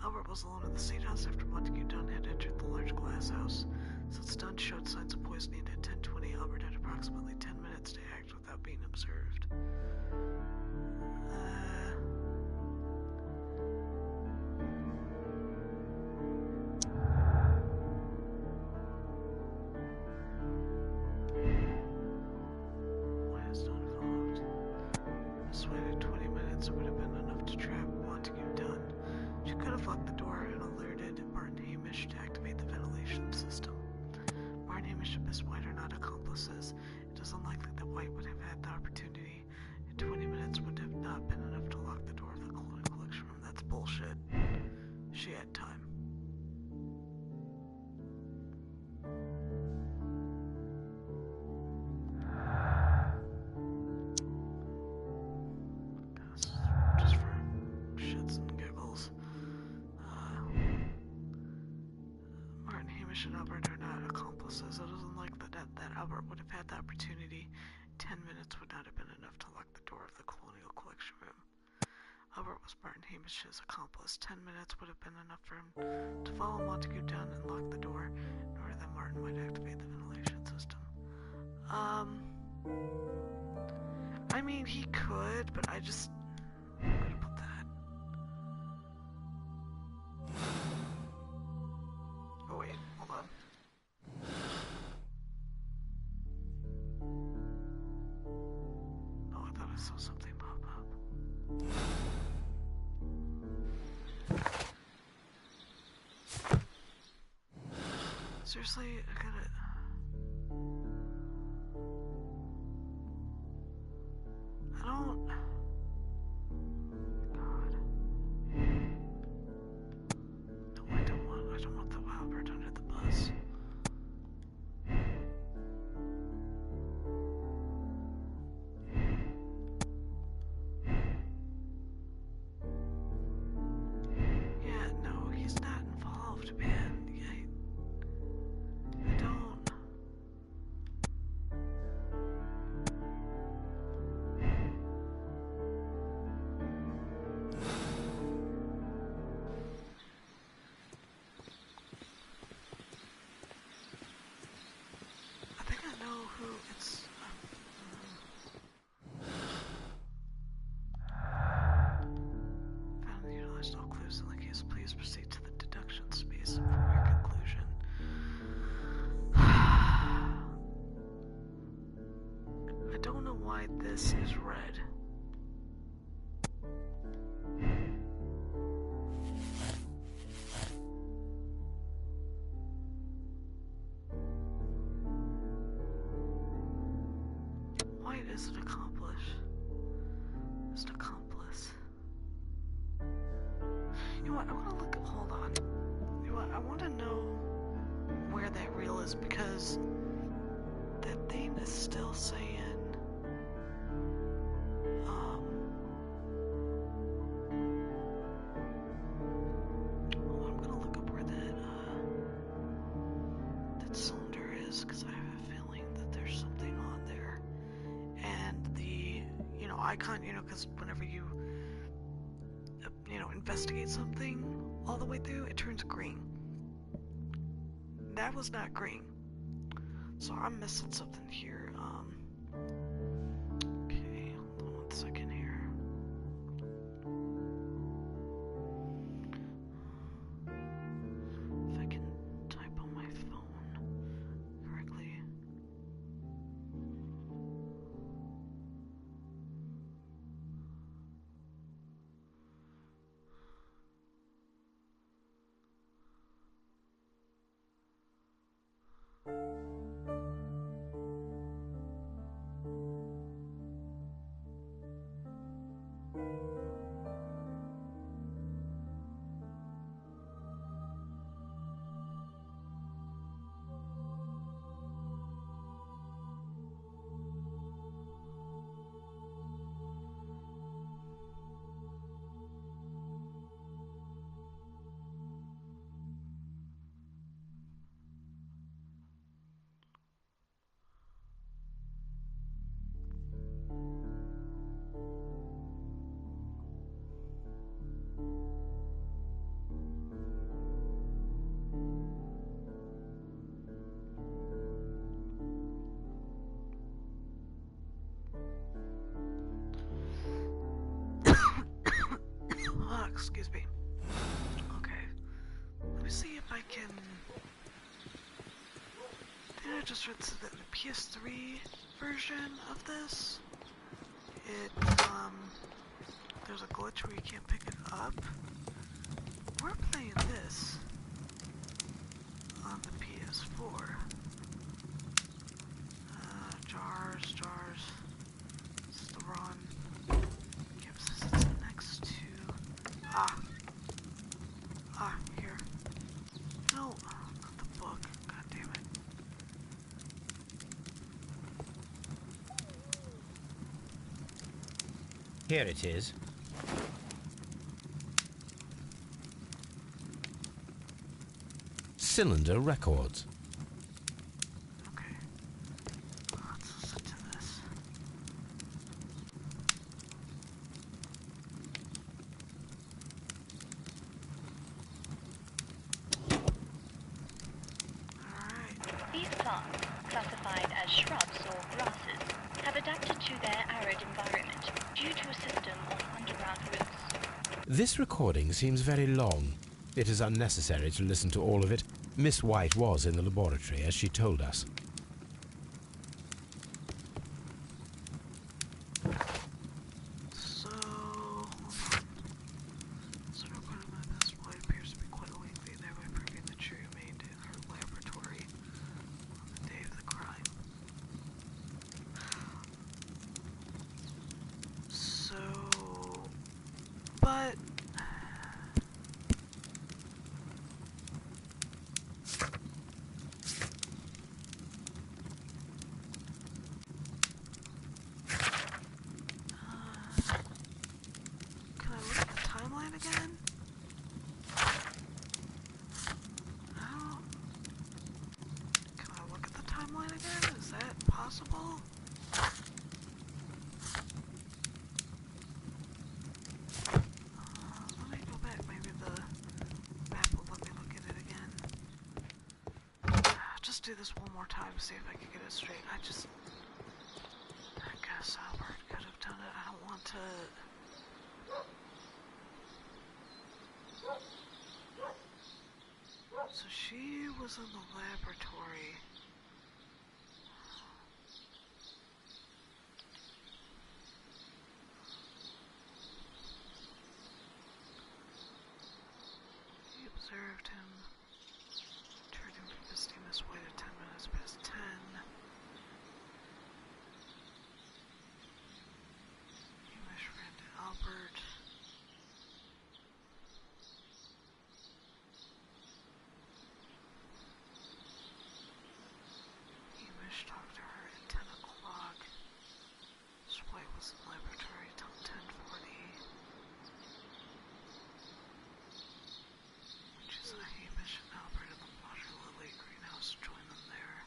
Albert was alone in the State House after Montague Dunn had entered the large glass house. Since Dunn showed signs of poisoning at 10:20, Albert had approximately 10 minutes to act without being observed. Why is Dunn involved? Miss White at 20 minutes would have been enough to trap Montague Dunn. She could have locked the door and alerted Martin Hamish to activate the ventilation system. Martin Hamish and Miss White are not accomplices. It is unlikely that White would have had the opportunity. And 20 minutes would have not been enough to lock the door of the Colonial Collection Room. That's bullshit. She had time. Just for shits and giggles. Martin Hamish and Albert are not accomplices. It is unlikely that Albert would have had the opportunity. 10 minutes would not have been enough to lock the door of the Colonial Collection Room. Albert was Martin Hamish's accomplice. 10 minutes would have been enough for him to follow Montague Dunn and lock the door in order that Martin might activate the ventilation system. I mean, he could, but I just... Where to put that? Oh wait, hold on. Oh, I thought I saw something pop up. Seriously, I gotta... I don't... God. No, I don't want the Albert under the bus. Yeah, no, he's not involved, man. I don't... I think I know who it's... Found and utilized all clues in the case. Please proceed to the deduction space for your conclusion. I don't know why this is red. White is an accomplice. Just accomplice. You know what? I want to look. Hold on. You know what? I want to know where that reel is because that thing is still saying. I'm gonna look up where that cylinder is because I have a feeling that there's something on there. And icon, you know, because whenever you, investigate something all the way through, it turns green. That was not green. So I'm missing something here. Okay, hold on 1 second here. If I can type on my phone correctly. Excuse me. Okay. Let me see if I can... I just read that the PS3 version of this, there's a glitch where you can't pick it up. We're playing this on the PS4. Jars. This is the run. Gives us it's next to... here. No, not the book. God damn it. Here it is. Cylinder Records. Okay. Let's listen to this. These plants, classified as shrubs or grasses, have adapted to their arid environment due to a system of underground roots. This recording seems very long. It is unnecessary to listen to all of it. Miss White was in the laboratory, as she told us. So, hold on. So, recorded by Miss White appears to be quite lengthy, thereby proving that she remained in her laboratory on the day of the crime. So, but... Can I look at the timeline again? Can I look at the timeline again? Is that possible? Let me go back. Maybe the map will let me look at it again. Just do this one more time, see if I can get it straight. I guess Albert could have done it. I don't want to... So she was in the laboratory. He observed him, turned him from visiting Miss White at 10 minutes past 10. Hamish ran to Albert. Hamish talked to her at 10 o'clock. Miss White was in the laboratory till 10:40. She saw Hamish and Albert in the water lily greenhouse, joined them there.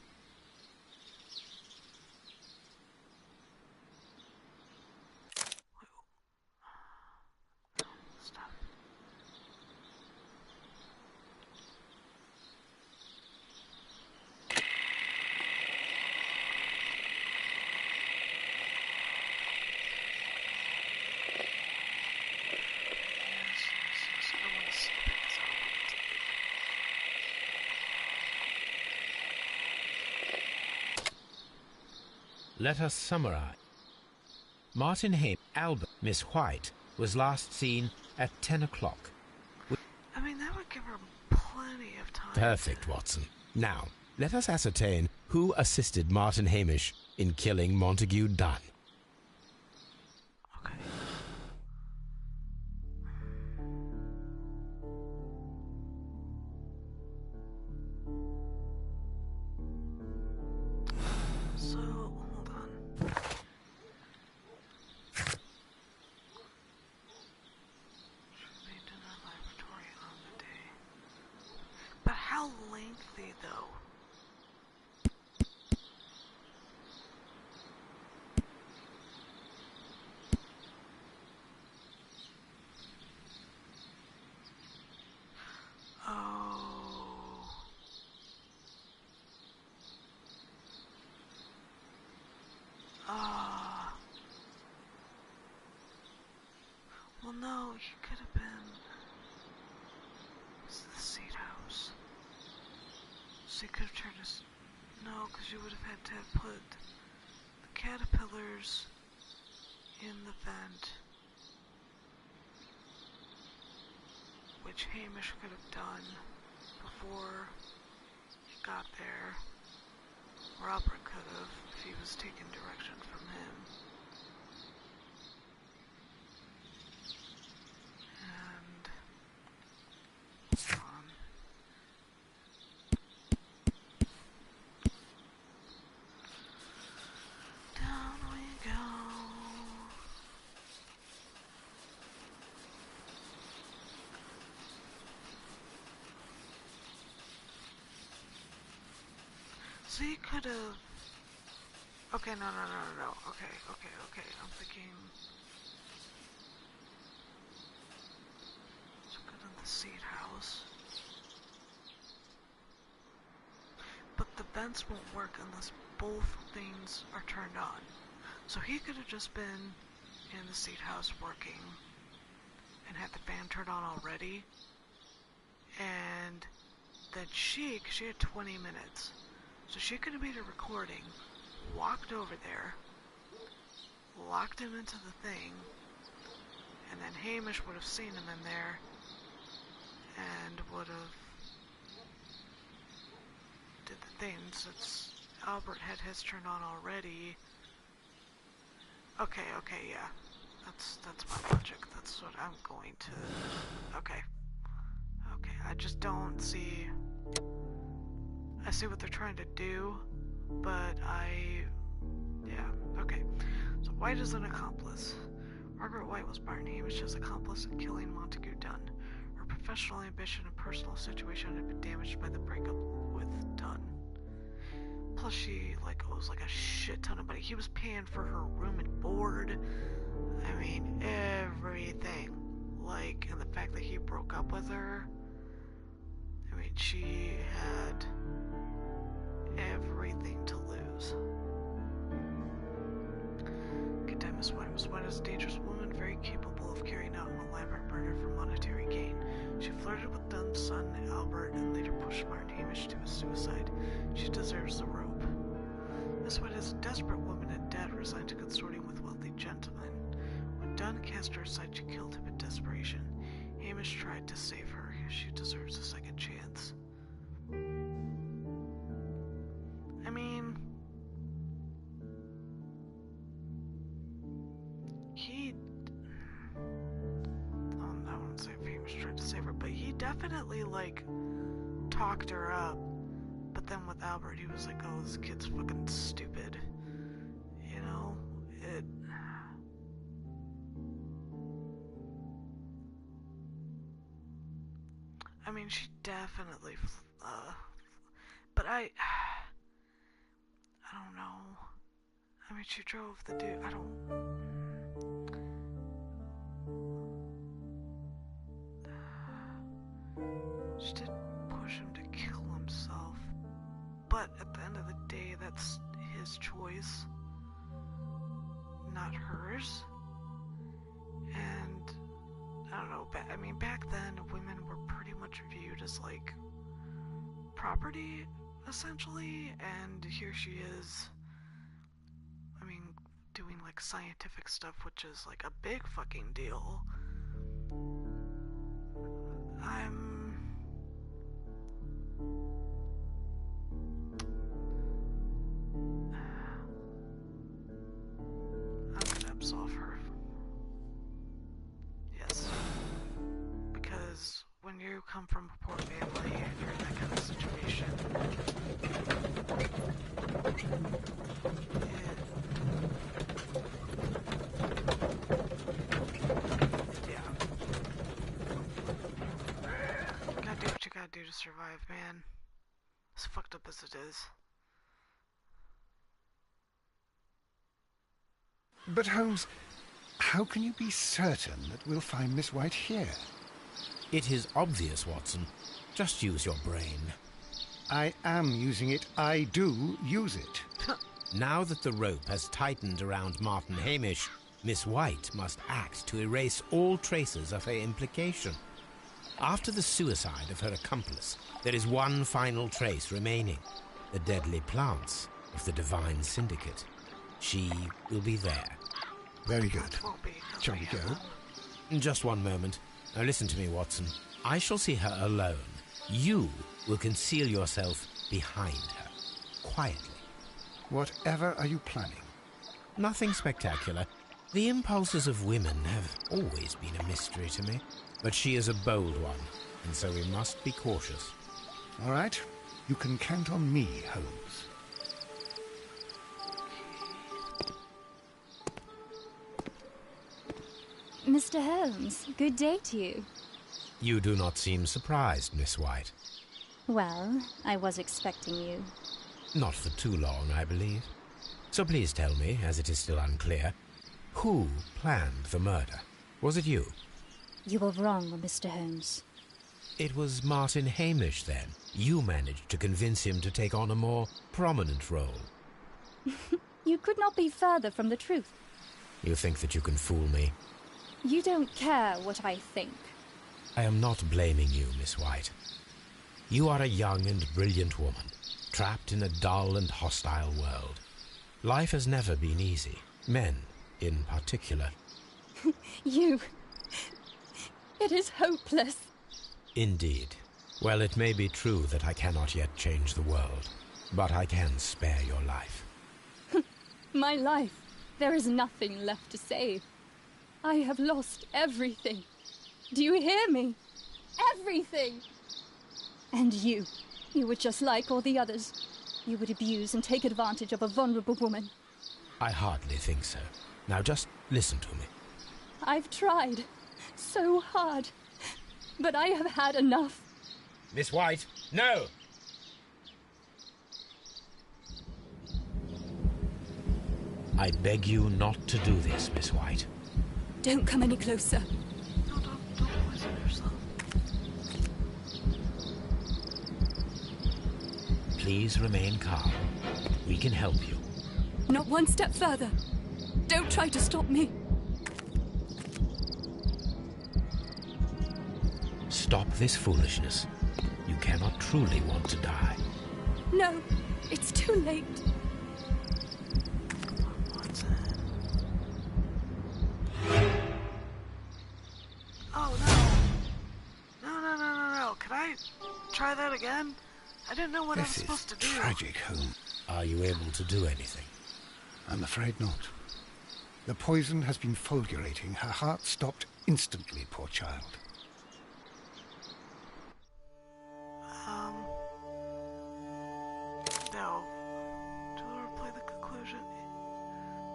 Let us summarize. Martin Hamish, Albert, Miss White, was last seen at 10 o'clock. I mean, that would give her plenty of time. Perfect, Watson. Now, let us ascertain who assisted Martin Hamish in killing Montague Dunn. Okay. So, hold on. But how lengthy, though? Well, no, he could have been... It's the seed house. So he could have turned his... No, because you would have had to have put the caterpillars in the vent. Which Hamish could have done before he got there. Robert could have, if he was taking direction from him. And... hold on. Down we go. So you could have... Okay, no. Okay. I'm thinking... So good in the seed house. But the vents won't work unless both things are turned on. So he could have just been in the seed house working and had the fan turned on already. And then cause she had 20 minutes. So she could have made a recording, walked over there, locked him into the thing, and then Hamish would have seen him in there and would have did the thing. Since Albert had his turned on already. Okay, yeah. That's my logic. That's what I'm going to... Okay, I just don't see... I see what they're trying to do, but yeah, okay. So White is an accomplice. Margaret White was Martin Hamish's accomplice in killing Montague Dunn. Her professional ambition and personal situation had been damaged by the breakup with Dunn. Plus she, owes a shit ton of money. He was paying for her room and board. I mean, everything. And the fact that he broke up with her. I mean, she had everything to lose. Good time, Miss White. Miss White is a dangerous woman, very capable of carrying out an elaborate murder for monetary gain. She flirted with Dunn's son, Albert, and later pushed Martin Hamish to his suicide. She deserves the rope. Miss White is a desperate woman in debt, resigned to consorting with wealthy gentlemen. When Dunn cast her aside, she killed him in desperation. Hamish tried to save her. She deserves a second chance. I mean... I wouldn't say if Hamish tried to save her, but he definitely, talked her up. But then with Albert, he was like, oh, this kid's fucking stupid. You know? I mean, she definitely, but I don't know. I mean, she drove the dude, she did push him to kill himself, but at the end of the day, that's his choice, not hers. And I don't know, I mean, back then, women were pretty much viewed as, property, essentially, and here she is, doing like scientific stuff, which is like a big fucking deal. I'm gonna absolve her. Yes. Because when you come from a poor family and you're in that kind of situation, yeah. You gotta do what you gotta do to survive, man. As fucked up as it is. But Holmes, how can you be certain that we'll find Miss White here? It is obvious, Watson. Just use your brain. I am using it. I do use it. Now that the rope has tightened around Martin Hamish, Miss White must act to erase all traces of her implication. After the suicide of her accomplice, there is one final trace remaining: the deadly plants of the Divine Syndicate. She will be there. Very good. Shall we go? Just one moment. Now listen to me, Watson. I shall see her alone. You will conceal yourself behind her, quietly. Whatever are you planning? Nothing spectacular. The impulses of women have always been a mystery to me. But she is a bold one, and so we must be cautious. All right. You can count on me, Holmes. Mr. Holmes, good day to you. You do not seem surprised, Miss White. Well, I was expecting you. Not for too long, I believe. So please tell me, as it is still unclear, who planned the murder? Was it you? You were wrong, Mr. Holmes. It was Martin Hamish, then. You managed to convince him to take on a more prominent role. You could not be further from the truth. You think that you can fool me? You don't care what I think. I am not blaming you, Miss White. You are a young and brilliant woman, trapped in a dull and hostile world. Life has never been easy, men in particular. You... It is hopeless. Indeed. Well, it may be true that I cannot yet change the world, but I can spare your life. My life. There is nothing left to save. I have lost everything. Do you hear me? Everything! And you were just like all the others. You would abuse and take advantage of a vulnerable woman. I hardly think so. Now just listen to me. I've tried so hard, but I have had enough. Miss White, no! I beg you not to do this, Miss White. Don't come any closer. No, don't poison yourself. Please remain calm. We can help you. Not one step further. Don't try to stop me. Stop this foolishness. You cannot truly want to die. No, it's too late. What's it? Oh, no. Can I try that again? I didn't know what I was supposed to do. This is tragic, Holmes. Are you able to do anything? I'm afraid not. The poison has been fulgurating. Her heart stopped instantly, poor child. No. To replay the conclusion.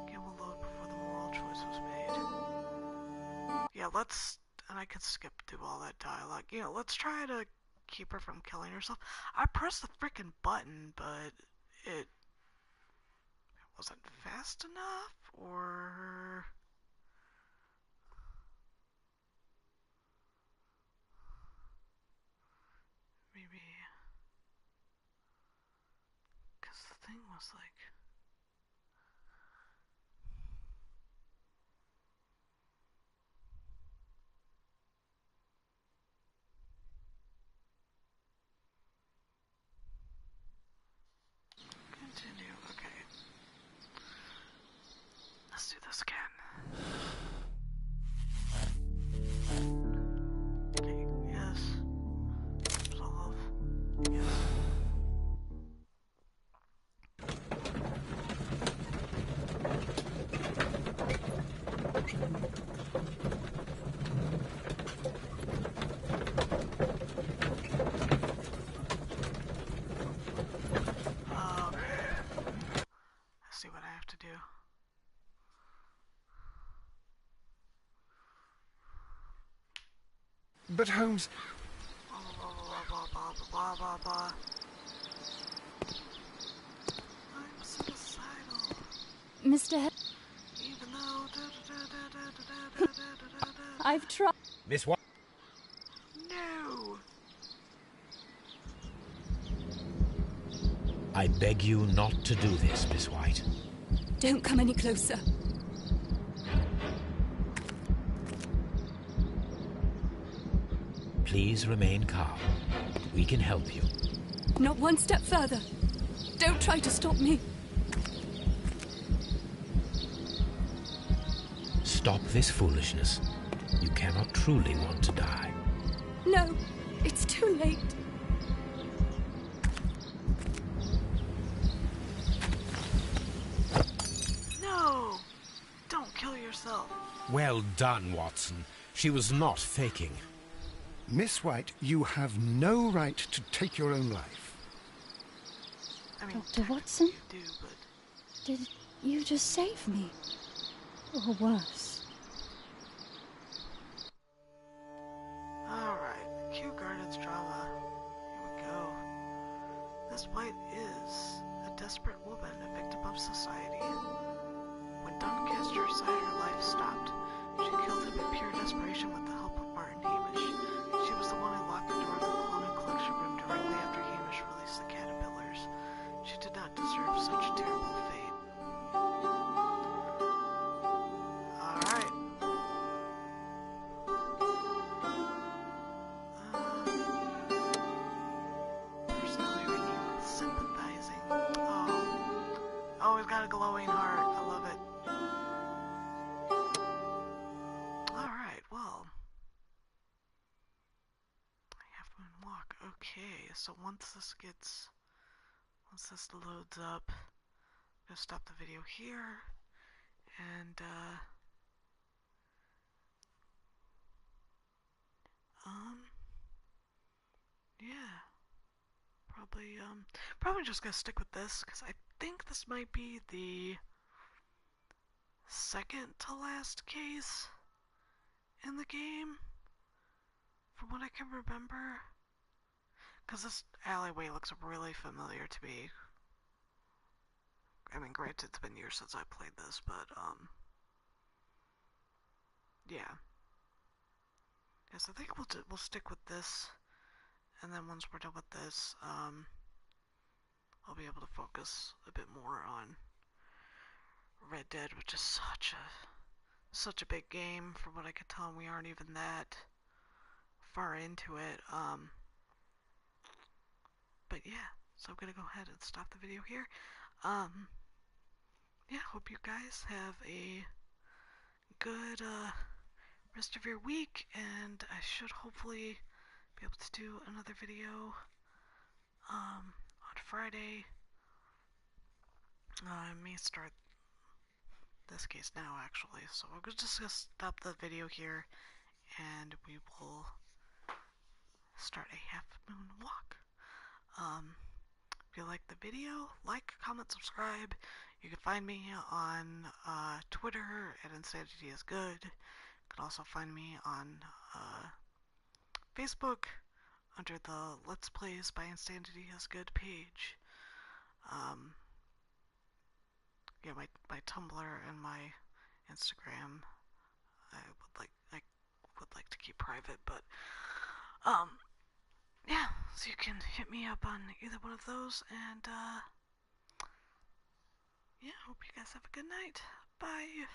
Game will load before the moral choice was made. Yeah, and I could skip through all that dialogue. Let's try to keep her from killing herself. I pressed the frickin' button, but it wasn't fast enough, or... Maybe... Because the thing was like... Continue, okay. have to do. But Holmes... Blah, blah, blah, blah, blah, blah, blah. I'm suicidal. Mr. Even though... I've tried. Miss White? No! I beg you not to do this, Miss White. Don't come any closer. Please remain calm. We can help you. Not one step further. Don't try to stop me. Stop this foolishness. You cannot truly want to die. No, it's too late. No! Don't kill yourself. Well done, Watson. She was not faking. Miss White, you have no right to take your own life. I mean, Dr. Watson? you do, but... Did you just save me? Or worse? Alright, Kew Gardens drama. Here we go. Miss White is a desperate woman, a victim of society. When Dunn cast her aside, her life stopped. She killed him in pure desperation with the help of Martin Hamish. She was the one who locked the door of the cloning collection room directly after Hamish released the caterpillars. She did not deserve such a terrible fate. Alright. Personally ringing, sympathizing. Oh, he's got a glowing heart. I love it. Alright, well. Half Moon Walk. Okay, so once this loads up, I'm gonna stop the video here, and yeah, probably just gonna stick with this, because I think this might be the second to last case in the game, from what I can remember. Because this alleyway looks really familiar to me. I mean, granted, it's been years since I played this, but, yeah. Yes, I think we'll stick with this, and then once we're done with this, I'll be able to focus a bit more on Red Dead, which is such a big game. From what I can tell, we aren't even that far into it, but yeah, so I'm gonna go ahead and stop the video here. Yeah, hope you guys have a good rest of your week, and I should hopefully be able to do another video on Friday. I may start this case now, actually, so I'm just gonna stop the video here, and we will start a Half Moon Walk. If you like the video, like, comment, subscribe. You can find me on Twitter at insanityizgood. You can also find me on Facebook under the Let's Plays by insanityizgood page. Yeah, my Tumblr and my Instagram I would like to keep private, but yeah, so you can hit me up on either one of those, and yeah, hope you guys have a good night. Bye.